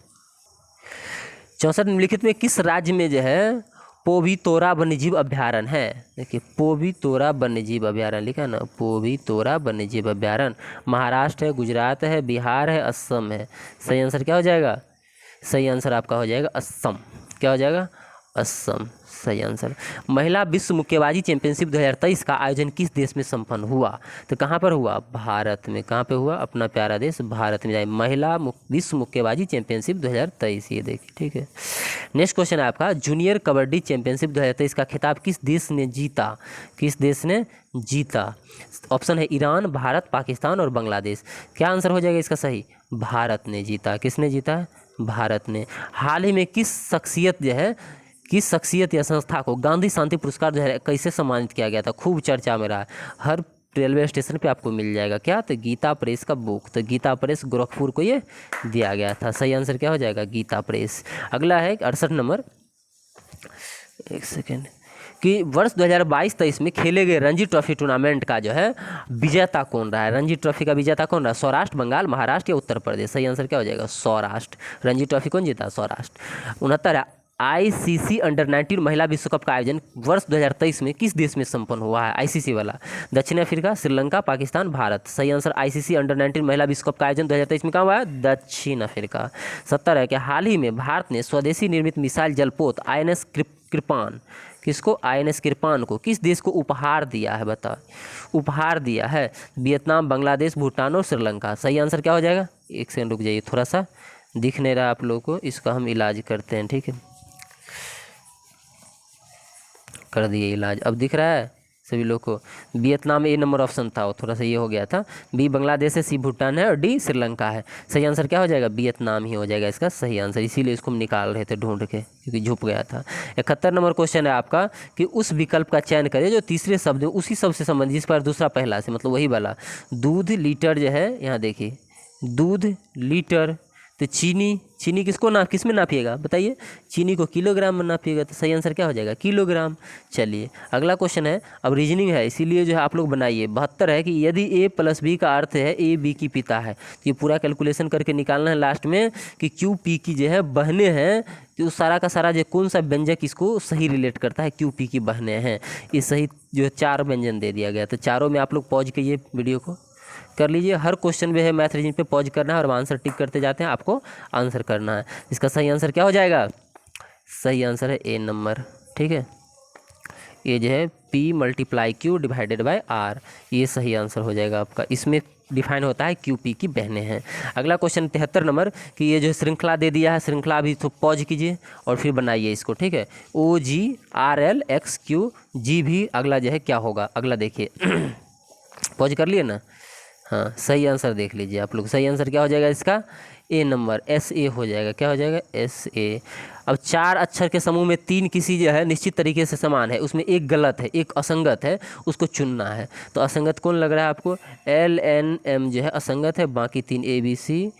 64 निम्नलिखित में किस राज्य में जो है पोवितोरा वन्यजीव अभ्यारण्य है? देखिए पोवितोरा वन्यजीव अभ्यारण्य लिखा है ना, पोवितोरा वन्यजीव अभ्यारण्य महाराष्ट्र है, गुजरात है, बिहार है, असम है। सही आंसर क्या हो जाएगा? सही आंसर आपका हो जाएगा असम। क्या हो जाएगा? असम सही आंसर। महिला विश्व मुक्केबाजी चैंपियनशिप 2023 का आयोजन किस देश में संपन्न हुआ? तो कहाँ पर हुआ? भारत में। कहाँ पे हुआ? अपना प्यारा देश भारत में। जाए महिला विश्व मुक्केबाजी चैंपियनशिप 2023, ये देखिए ठीक है। नेक्स्ट क्वेश्चन है आपका, जूनियर कबड्डी चैंपियनशिप 2023 का खिताब किस देश ने जीता? किस देश ने जीता? ऑप्शन है ईरान, भारत, पाकिस्तान और बांग्लादेश। क्या आंसर हो जाएगा इसका सही? भारत ने जीता। किसने जीता? भारत ने। हाल ही में किस शख्सियत या संस्था को गांधी शांति पुरस्कार जो है कैसे सम्मानित किया गया था? खूब चर्चा में रहा, हर रेलवे स्टेशन पे आपको मिल जाएगा। क्या? तो गीता प्रेस का बुक। तो गीता प्रेस गोरखपुर को ये दिया गया था। सही आंसर क्या हो जाएगा? गीता प्रेस। अगला है 68 नंबर, एक सेकेंड, कि वर्ष 2022-23 में खेले गए रणजी ट्रॉफी टूर्नामेंट का जो है विजेता कौन रहा है? रणजी ट्रॉफी का विजेता कौन रहा? सौराष्ट्र, बंगाल, महाराष्ट्र या उत्तर प्रदेश? सही आंसर क्या हो जाएगा? सौराष्ट्र। रणजी ट्रॉफी कौन जीता? सौराष्ट्र। 69 आईसीसी अंडर 19 महिला विश्व कप का आयोजन वर्ष 2023 में किस देश में संपन्न हुआ है? आईसीसी वाला। दक्षिण अफ्रीका, श्रीलंका, पाकिस्तान, भारत। सही आंसर आईसीसी अंडर 19 महिला विश्व कप का आयोजन 2023 में कहाँ हुआ है? दक्षिण अफ्रीका। 70 है कि हाल ही में भारत ने स्वदेशी निर्मित मिसाइल जलपोत INS कृपान, किसको? INS कृपान को किस देश को उपहार दिया है? बताओ। उपहार दिया है वियतनाम, बांग्लादेश, भूटान और श्रीलंका। सही आंसर क्या हो जाएगा? एक सेकंड रुक जाइए, थोड़ा सा दिख नहीं रहा आप लोगों को, इसका हम इलाज करते हैं, ठीक है। कर दिए इलाज, अब दिख रहा है सभी लोग को। वियतनाम ए नंबर ऑप्शन था, वो थोड़ा सा ये हो गया था। बी बांग्लादेश है, सी भूटान है और डी श्रीलंका है। सही आंसर क्या हो जाएगा? वियतनाम ही हो जाएगा इसका सही आंसर, इसीलिए इसको हम निकाल रहे थे ढूंढ के, क्योंकि झुक गया था। 71 नंबर क्वेश्चन है आपका, कि उस विकल्प का चयन करें जो तीसरे शब्द उसी शब्द से संबंधित, जिस पर दूसरा पहला से, मतलब वही वाला। दूध लीटर जो है, यहाँ देखिए दूध लीटर, तो चीनी किस में नापिएगा? बताइए। चीनी को किलोग्राम में नापिएगा, तो सही आंसर क्या हो जाएगा? किलोग्राम। चलिए अगला क्वेश्चन है, अब रीजनिंग है इसीलिए जो है आप लोग बनाइए। 72 है कि यदि A + B का अर्थ है A B की पिता है, तो ये पूरा कैलकुलेशन करके निकालना है लास्ट में कि Q P की जो है बहनें हैं, तो सारा का सारा जो कौन सा व्यंजक इसको सही रिलेट करता है? Q P की बहनें हैं। ये सही जो 4 व्यंजन दे दिया गया, तो चारों में आप लोग पॉज कीजिए, वीडियो को कर लीजिए। हर क्वेश्चन में है मैथ रीजनिंग पे पॉज करना है और आंसर टिक करते जाते हैं, आपको आंसर करना है। इसका सही आंसर क्या हो जाएगा? सही आंसर है ए नंबर, ठीक है। ये जो है P × Q / R, ये सही आंसर हो जाएगा आपका। इसमें डिफाइन होता है QP की बहनें हैं। अगला क्वेश्चन 73 नंबर, कि ये जो श्रृंखला दे दिया है, श्रृंखला अभी तो पॉज कीजिए और फिर बनाइए इसको, ठीक है। OG RL XQ G भी अगला जो है क्या होगा? अगला देखिए पॉज कर लिए ना? हाँ सही आंसर देख लीजिए आप लोग। सही आंसर क्या हो जाएगा इसका? ए नंबर SA हो जाएगा। क्या हो जाएगा? SA। अब 4 अक्षर के समूह में 3 किसी जो है निश्चित तरीके से समान है, उसमें एक गलत है, एक असंगत है, उसको चुनना है। तो असंगत कौन लग रहा है आपको? LNM जो है असंगत है, बाकी 3 ABC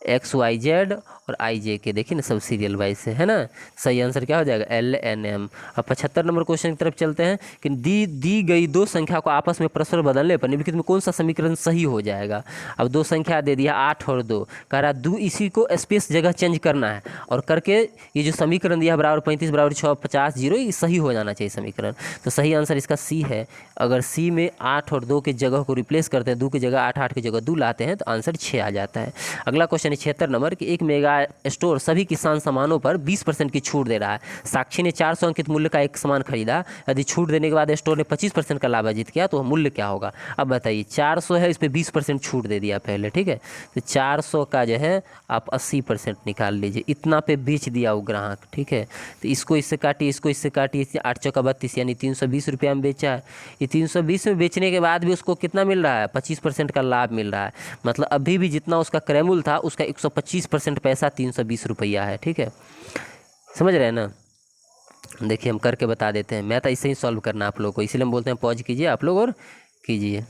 XYZ और IJK, देखिए ना सब सीरियल वाइज से है ना। सही आंसर क्या हो जाएगा? LNM। अब 75 नंबर क्वेश्चन की तरफ चलते हैं, कि दी गई 2 संख्या को आपस में परस्पर बदलने पर निम्नलिखित में कौन सा समीकरण सही हो जाएगा? अब 2 संख्या दे दिया 8 और 2, कह रहा 2 इसी को स्पेस जगह चेंज करना है और करके ये जो समीकरण दिया बराबर 35 = 6 50 0, ये सही हो जाना चाहिए समीकरण। तो सही आंसर इसका C है। अगर C में 8 और 2 के जगह को रिप्लेस करते हैं, 2 की जगह 8, 8 की जगह 2 लाते हैं, तो आंसर 6 आ जाता है। अगला क्वेश्चन 76 नंबर, कि एक मेगा स्टोर सभी किसान सामानों पर 20% की छूट दे रहा है। साक्षी ने 400 अंकित मूल्य का एक सामान खरीदा, यदि छूट देने के बाद स्टोर ने 25% का लाभ अर्जित किया तो मूल्य क्या होगा? अब बताइए। 400 है, इस पर 20% छूट दे दिया पहले, ठीक है। तो 400 का जो है आप 80% निकाल लीजिए, इतना पे बेच दिया वो ग्राहक, ठीक है। तो इसको इससे काटिए, इसको इससे काटिए, 8 चौका 32, यानी 320 रुपया में बेचा है। ये 320 में बेचने के बाद भी उसको कितना मिल रहा है? 25% का लाभ मिल रहा है। मतलब अभी भी जितना उसका क्रयमूल्य था उसका 125% पैसा 320 रुपया है, ठीक है। समझ रहे हैं ना? देखिए हम करके बता देते हैं, मैथ ऐसे ही सॉल्व करना आप लोग को, इसीलिए हम बोलते हैं पॉज कीजिए आप लोग और कीजिए।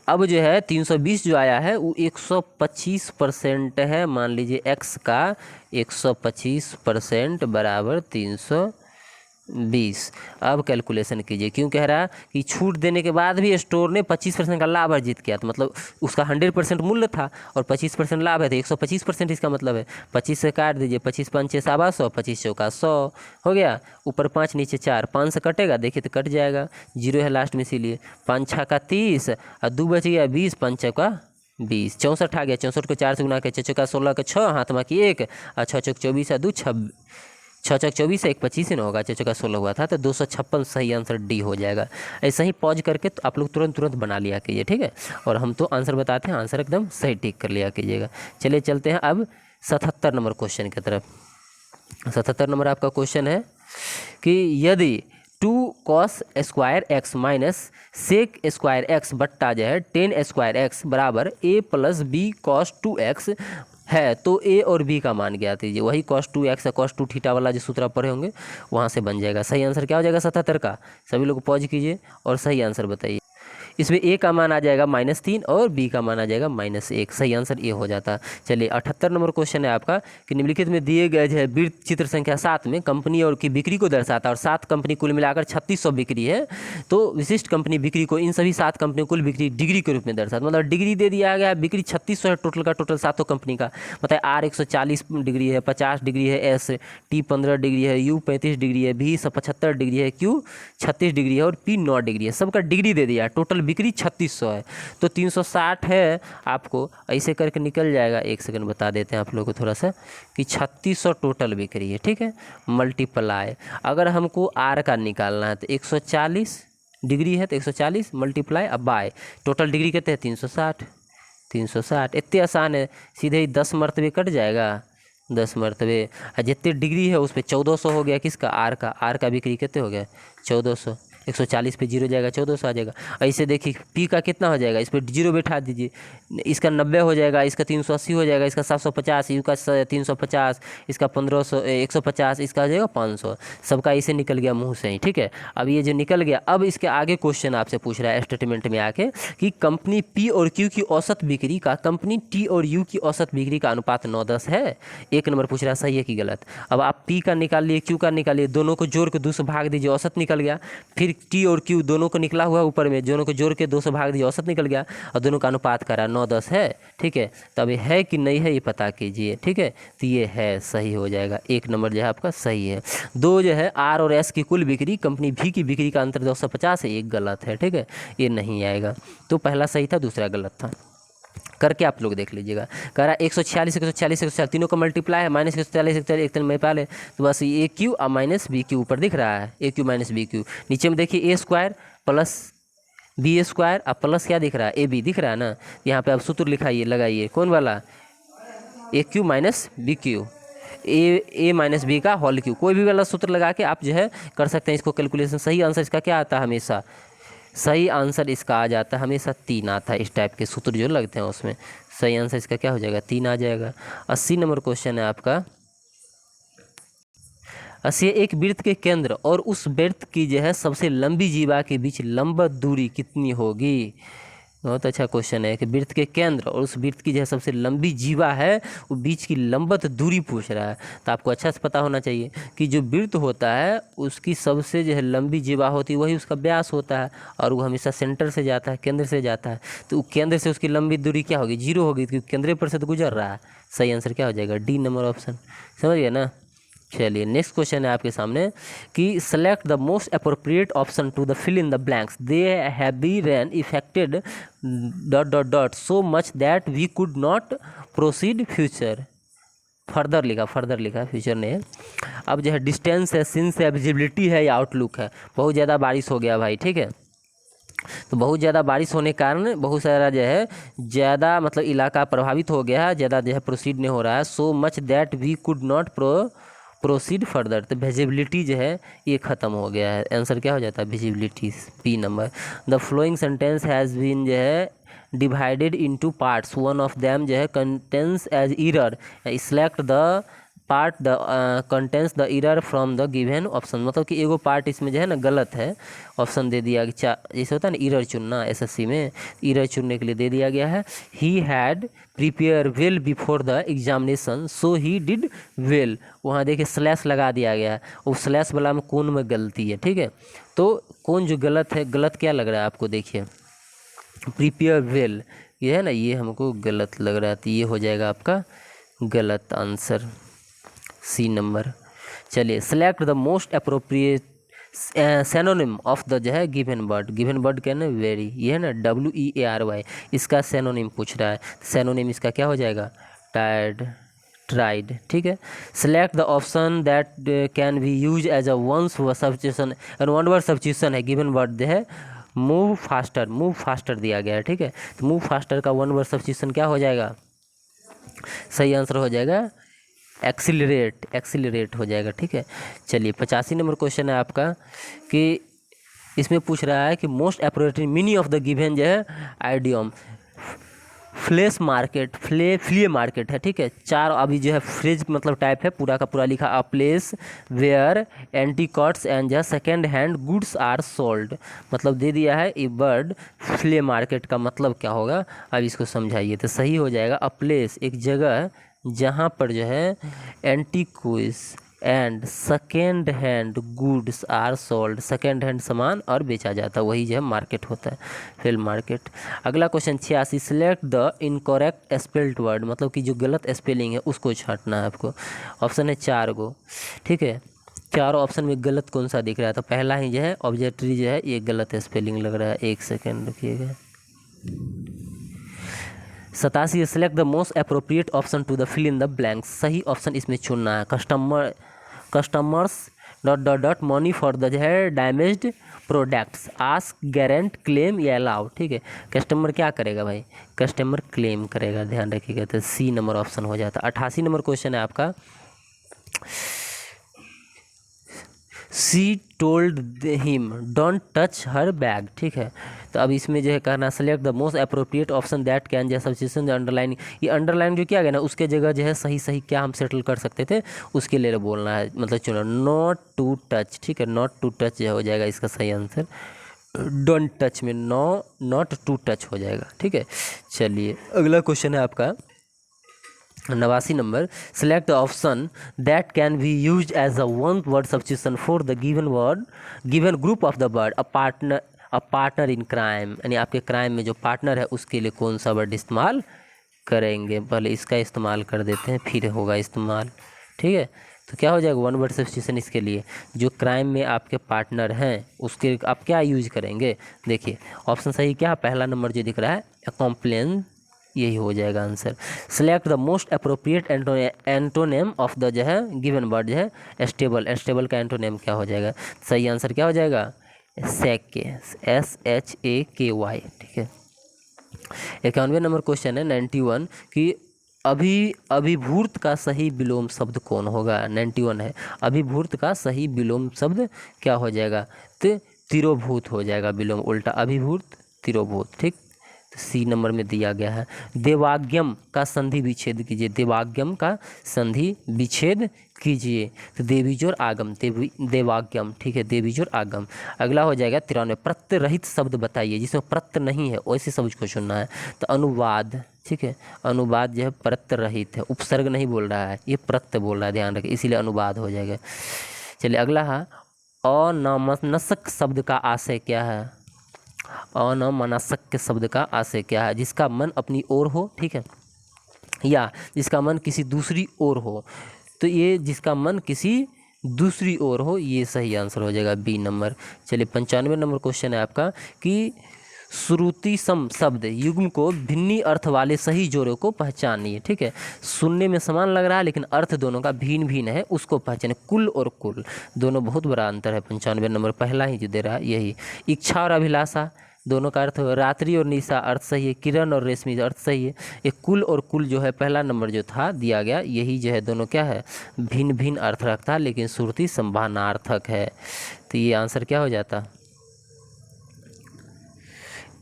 अब जो है 320 जो आया है वो 125% है। मान लीजिए x का 125% बराबर 320 20। अब कैलकुलेशन कीजिए, क्यों कह रहा है कि छूट देने के बाद भी स्टोर ने 25% का लाभ अर्जित किया, तो मतलब उसका 100% मूल्य था और 25% लाभ है, तो 125% इसका मतलब है। 25 से काट दीजिए, 25 पंचे 125, 25 चौका 100 हो गया, ऊपर 5 नीचे 4, 5 से कटेगा, देखिए तो कट जाएगा, जीरो है लास्ट में, इसीलिए 5 छः का 30 और 2 बच गया 20, 5 चौका 20, 64 आ गया, 64 को 4 से गुना के 6 चौका 16 का 6, हाथ में की 1 और 6 चौक 24 है 2, 6 चौक 24 है 1 25 ही ना होगा, 6 चौका 16 हुआ था, तो 256 सही आंसर डी हो जाएगा। ऐसा ही पॉज करके तो आप लोग तुरंत बना लिया कीजिए, ठीक है। और हम तो आंसर बताते हैं, आंसर एकदम सही टिक कर लिया कीजिएगा। चलिए चलते हैं अब 77 नंबर क्वेश्चन की तरफ। 77 नंबर आपका क्वेश्चन है कि यदि 2 cos square x minus sec square x बट्टा जो है 10 स्क्वायर एक्स बराबर a plus b cos 2x है, तो a और b का मान ज्ञात कीजिए। वही cos 2x या cos 2 थीटा वाला जो सूत्र आप पढ़े होंगे वहाँ से बन जाएगा। सही आंसर क्या हो जाएगा 77 का? सभी लोग पॉज कीजिए और सही आंसर बताइए। इसमें a का मान आ जाएगा -3 और b का मान आ जाएगा -1। सही आंसर ये हो जाता। चलिए 78 नंबर क्वेश्चन है आपका कि निम्नलिखित में दिए गए जो है वृत्त चित्र संख्या 7 में कंपनी और की बिक्री को दर्शाता है और 7 कंपनी कुल मिलाकर 3600 बिक्री है, तो विशिष्ट कंपनी बिक्री को इन सभी 7 कंपनी कुल बिक्री डिग्री के रूप में दर्शाता, मतलब डिग्री दे दिया गया है, बिक्री 3600 है टोटल का, टोटल 7 कंपनी का, मतलब R 140 डिग्री है, 50 डिग्री है, S T 15 डिग्री है, U 35 डिग्री है, V 75 डिग्री है, Q 36 डिग्री है और P 9 डिग्री है। सबका डिग्री दे दिया, टोटल बिक्री 3600 है, तो 360 है आपको, ऐसे करके निकल जाएगा। एक सेकंड बता देते हैं आप लोगों को थोड़ा सा कि 3600 टोटल बिक्री है, ठीक है। मल्टीप्लाई, अगर हमको R का निकालना है तो 140 डिग्री है तो 140 मल्टीप्लाई अब बाय टोटल डिग्री कहते हैं 360। 360 इतने आसान है, सीधे ही 10 मरतबे कट जाएगा, 10 मरतबे जितने डिग्री है उस पर 1400 हो गया, किसका? आर का बिक्री कितने हो गया? 1400। 140 पे जीरो जाएगा, 1400 आ जाएगा। ऐसे देखिए पी का कितना हो जाएगा, इस पर जीरो बैठा दीजिए, इसका 90 हो जाएगा, इसका 380 हो जाएगा, इसका 750, यू का 350, इसका 1500 150, इसका हो जाएगा 500। सबका इसे निकल गया मुंह से ही, ठीक है। अब ये जो निकल गया, अब इसके आगे क्वेश्चन आपसे पूछ रहा है स्टेटमेंट में आके कि कंपनी पी और क्यू की औसत बिक्री का कंपनी टी और यू की औसत बिक्री का अनुपात 9:10 है। 1 नंबर पूछ रहा है सही है कि गलत। अब आप पी का निकाल लिए, क्यू का निकालिए, दोनों को जोड़ के 2 से भाग दीजिए, औसत निकल गया। फिर टी और क्यू दोनों को निकला हुआ ऊपर में, दोनों को जोड़ के 2 से भाग दीजिए, औसत निकल गया और दोनों का अनुपात करा 9:10 है, ठीक है। तब ये है कि नहीं है ये पता कीजिए, ठीक है। तो ये है, सही हो जाएगा। 1 नंबर जो है आपका सही है। 2 जो है आर और एस की कुल बिक्री कंपनी भी की बिक्री का अंतर 250 है, एक गलत है, ठीक है, ये नहीं आएगा। तो पहला सही था, दूसरा गलत था। करके आप लोग देख लीजिएगा। कह रहा 146 140 140 तीनों का मल्टीप्लाई है, -140 140 एक में पहले, तो बस ए क्यू और माइनस बी क्यू ऊपर दिख रहा है, ए क्यू माइनस बी क्यू। नीचे में देखिए ए स्क्वायर प्लस बी स्क्वायर, अब प्लस क्या दिख रहा है? ए बी दिख रहा है ना। यहाँ पे आप सूत्र लिखाइए, लगाइए, कौन वाला? ए क्यू माइनस बी क्यू, ए माइनस बी का होल क्यू, कोई भी वाला सूत्र लगा के आप जो है कर सकते हैं इसको कैलकुलेशन। सही आंसर इसका क्या आता है? हमेशा सही आंसर इसका आ जाता है हमेशा 3 आता है, इस टाइप के सूत्र जो लगते हैं उसमें। सही आंसर इसका क्या हो जाएगा? 3 आ जाएगा। 80 नंबर क्वेश्चन है आपका। 80 एक वृत्त के केंद्र और उस वृत्त की जो है सबसे लंबी जीवा के बीच लंबवत दूरी कितनी होगी? बहुत अच्छा क्वेश्चन है कि वृत्त के केंद्र और उस वृत्त की जो है सबसे लंबी जीवा है वो बीच की लंबवत दूरी पूछ रहा है। तो आपको अच्छा से पता होना चाहिए कि जो वृत्त होता है उसकी सबसे जो है लंबी जीवा होती है वही उसका व्यास होता है और वो हमेशा सेंटर से जाता है, केंद्र से जाता है। तो केंद्र से उसकी लंबी दूरी क्या होगी? 0 होगी, क्योंकि केंद्र पर से तो गुजर रहा है। सही आंसर क्या हो जाएगा? D number option. समझ गए ना। चलिए नेक्स्ट क्वेश्चन है आपके सामने कि select the most appropriate option to the fill in the blanks. They have been affected ... so much that we could not proceed future. Further लिखा फ्यूचर ने। अब जो है डिस्टेंस है, सिंस है, विजिबिलिटी है या आउटलुक है। बहुत ज़्यादा बारिश हो गया भाई, ठीक है। तो बहुत ज़्यादा बारिश होने के कारण बहुत सारा जो है ज़्यादा मतलब इलाका प्रभावित हो गया है, ज़्यादा जो है प्रोसीड नहीं हो रहा है। So much that we could not proceed further. तो विजिबिलिटी जो है ये ख़त्म हो गया है। आंसर क्या हो जाता है? Visibility, P number. The flowing sentence has been जो है divided into parts, one of them जो है contains as error, select the part the contains the error from the given option, मतलब कि एगो पार्ट इसमें जो है ना गलत है, ऑप्शन दे दिया जैसे होता है ना एरर चुनना, एसएससी में एरर चुनने के लिए दे दिया गया है। He had prepare well before the examination so he did well, वहाँ देखिए स्लैश लगा दिया गया है, उस स्लैश वाला में कौन में गलती है, ठीक है। तो कौन जो गलत है, गलत क्या लग रहा है आपको, देखिए प्रिपेयर वेल ये है ना, ये हमको गलत लग रहा है, तो ये हो जाएगा आपका गलत आंसर, सी नंबर। चलिए select the most appropriate synonym of the जो है गिवन वर्ड, गिवन वर्ड क्या है ना वेरी, ये है ना WEARY, इसका सेनोनिम पूछ रहा है, सेनोनिम इसका क्या हो जाएगा टायर्ड, ट्राइड, ठीक है। Select the option that can be use as a once substitution, one word substitution है, गिवन वर्ड जो है मूव फास्टर, मूव फास्टर दिया गया है, ठीक है। तो मूव फास्टर का वन वर्ड सब्स्टिट्यूशन क्या हो जाएगा, सही आंसर हो जाएगा एक्सिलरेट, एक्सिलरेट हो जाएगा, ठीक है। चलिए 85 नंबर क्वेश्चन है आपका कि इसमें पूछ रहा है कि most appropriate meaning of the given जो है idiom, flash market, Phule market है, ठीक है। चार अभी जो है फ्रेज मतलब टाइप है, पूरा का पूरा लिखा, a place where antiques and जो second hand goods are sold, मतलब दे दिया है ए वर्ड फ्ले मार्केट का मतलब क्या होगा, अब इसको समझाइए। तो सही हो जाएगा अ प्लेस, एक जगह जहाँ पर जो है antiques and second hand goods are sold, second hand सामान और बेचा जाता है, वही जो है मार्केट होता है, फिल्म मार्केट। अगला question 86, select the incorrect spelled word, मतलब कि जो गलत स्पेलिंग है उसको छांटना है आपको। ऑप्शन है 4 गो, ठीक है। चारों ऑप्शन में गलत कौन सा दिख रहा है, तो पहला ही जो है ऑब्जेक्टरी जो है ये गलत स्पेलिंग लग रहा है, एक सेकेंड रुकिएगा। 87, select the most appropriate option to the fill in the blanks, सही ऑप्शन इसमें चुनना है। Customers dot dot dot money for the जो है damaged products, ask grant claim या अलाउ, ठीक है। कस्टमर क्या करेगा भाई, कस्टमर क्लेम करेगा, ध्यान रखिएगा, तो सी नंबर ऑप्शन हो जाता है। 88 नंबर क्वेश्चन है आपका, सी told him don't touch her bag, ठीक है। तो अब इसमें जो है कहना select the most appropriate option that can जो सब्स्टिट्यूशन अंडरलाइन, ये अंडरलाइन जो किया गया ना उसके जगह जो है सही सही क्या हम सेटल कर सकते थे उसके लिए बोलना है, मतलब चुनो नॉट टू टच, ठीक है। नॉट टू टच जो हो जाएगा इसका सही आंसर, डोंट टच में नॉट टू टच हो जाएगा, ठीक है। चलिए अगला क्वेश्चन है आपका 89 number, select the option that can be use as a one word substitution for the given word given group of the word, a partner in crime, यानी आपके क्राइम में जो पार्टनर है उसके लिए कौन सा वर्ड इस्तेमाल करेंगे, पहले इसका इस्तेमाल कर देते हैं फिर होगा इस्तेमाल, ठीक है। तो क्या हो जाएगा वन वर्ड सब्स्टिट्यूशन इसके लिए, जो क्राइम में आपके पार्टनर हैं उसके आप क्या यूज करेंगे, देखिए ऑप्शन सही क्या है, पहला नंबर जो दिख रहा है कॉम्प्लेन, यही हो जाएगा answer. Select the most appropriate antonym of the जो है गिवन वर्ड जो है स्टेबल, स्टेबल का एंटोनेम क्या हो जाएगा, सही आंसर क्या हो जाएगा SHAKY, SHAKY, ठीक है। 91 नंबर क्वेश्चन है 91 कि अभिभूत का सही विलोम शब्द कौन होगा, 91 है, अभिभूत का सही विलोम शब्द क्या हो जाएगा, तो तिरोभूत हो जाएगा, विलोम उल्टा अभिभूत तिरोभूत, ठीक। सी नंबर में दिया गया है। देवाज्ञम का संधि विच्छेद कीजिए, देवाज्ञम का संधि विच्छेद कीजिए, तो देवीजोर आगम, देवाज्ञम, ठीक है, देवीजोर आगम। अगला हो जाएगा 93, प्रत्यय रहित शब्द बताइए जिसमें प्रत्यय नहीं है वैसे शब्द को चुनना है, तो अनुवाद, ठीक है। अनुवाद जो है प्रत्यय रहित है, उपसर्ग नहीं बोल रहा है, ये प्रत्यय बोल रहा है, ध्यान रखिए, इसीलिए अनुवाद हो जाएगा। चलिए अगला है अनामनस्क शब्द का आशय क्या है, अनामनस्क के शब्द का आशय क्या है, जिसका मन अपनी ओर हो, ठीक है, या जिसका मन किसी दूसरी ओर हो, तो ये जिसका मन किसी दूसरी ओर हो, ये सही आंसर हो जाएगा बी नंबर। चलिए 95 नंबर क्वेश्चन है आपका कि श्रुति सम शब्द युग्म को भिन्नी अर्थ वाले सही जोड़ों को पहचानिए, ठीक है। सुनने में समान लग रहा है लेकिन अर्थ दोनों का भिन्न भिन्न है, उसको पहचाने, कुल और कुल दोनों बहुत बड़ा अंतर है। 95 नंबर पहला ही जो दे रहा है यही। इच्छा और अभिलाषा दोनों का अर्थ, रात्रि और निशा अर्थ सही है, किरण और रेशमी अर्थ सही है। ये कुल और कुल जो है पहला नंबर जो था दिया गया, यही जो है दोनों क्या है भिन्न भिन्न अर्थ रखता है, लेकिन श्रुति संभावनार्थक है, तो ये आंसर क्या हो जाता,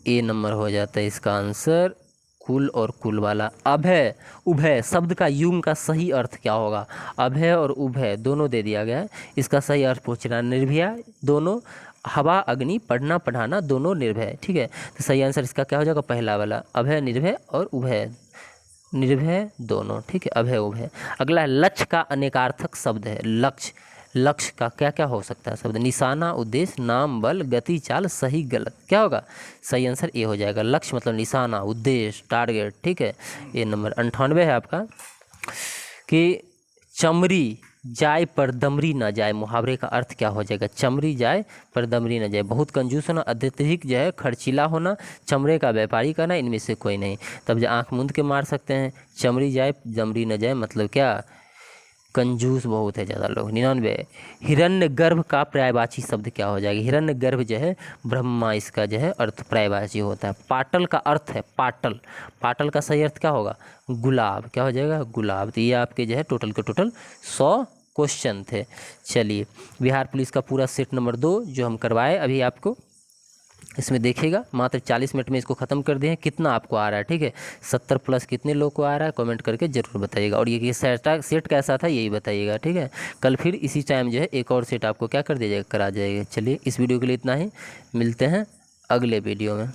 ए नंबर हो जाता है इसका आंसर कुल और कुल वाला। अभय उभय शब्द का युग्म का सही अर्थ क्या होगा? अभय और उभय दोनों दे दिया गया है, इसका सही अर्थ पूछना। निर्भया दोनों, हवा अग्नि, पढ़ना पढ़ाना दोनों निर्भय, ठीक है। तो सही आंसर इसका क्या हो जाएगा? पहला वाला, अभय निर्भय और उभय निर्भय दोनों, ठीक है, अभय उभय। अगला है लक्ष्य का अनेकार्थक शब्द है। लक्ष्य, लक्ष्य का क्या क्या हो सकता है शब्द? निशाना, उद्देश्य, नाम, बल, गति, चाल, सही गलत, क्या होगा? सही आंसर ए हो जाएगा। लक्ष्य मतलब निशाना, उद्देश्य, टारगेट, ठीक है। ये नंबर 98 है आपका कि चमरी जाए पर दमरी न जाए, मुहावरे का अर्थ क्या हो जाएगा? चमरी जाए पर दमरी न जाए, बहुत कंजूस होना, अत्यधिक जो है खर्चीला होना, चमड़े का व्यापारी करना, इनमें से कोई नहीं। तब जो आंख मूंद के मार सकते हैं। चमरी जाए दमरी न जाए मतलब क्या? कंजूस बहुत है ज़्यादा लोग। 99 हिरण्य गर्भ का पर्यायवाची शब्द क्या हो जाएगा? हिरण्य गर्भ जो है ब्रह्मा, इसका जो है अर्थ पर्यायवाची होता है। पाटल का अर्थ है पाटल, पाटल का सही अर्थ क्या होगा? गुलाब, क्या हो जाएगा? गुलाब। तो ये आपके जो है टोटल के टोटल 100 क्वेश्चन थे। चलिए, बिहार पुलिस का पूरा सेट नंबर 2 जो हम करवाए अभी आपको, इसमें देखिएगा मात्र 40 मिनट में इसको ख़त्म कर दिए हैं। कितना आपको आ रहा है, ठीक है, 70 प्लस कितने लोग को आ रहा है कमेंट करके ज़रूर बताइएगा। और ये सेट कैसा था यही बताइएगा, ठीक है। कल फिर इसी टाइम जो है एक और सेट आपको क्या कर दिया जाएगा? करा जाएगा। चलिए, इस वीडियो के लिए इतना ही, मिलते हैं अगले वीडियो में।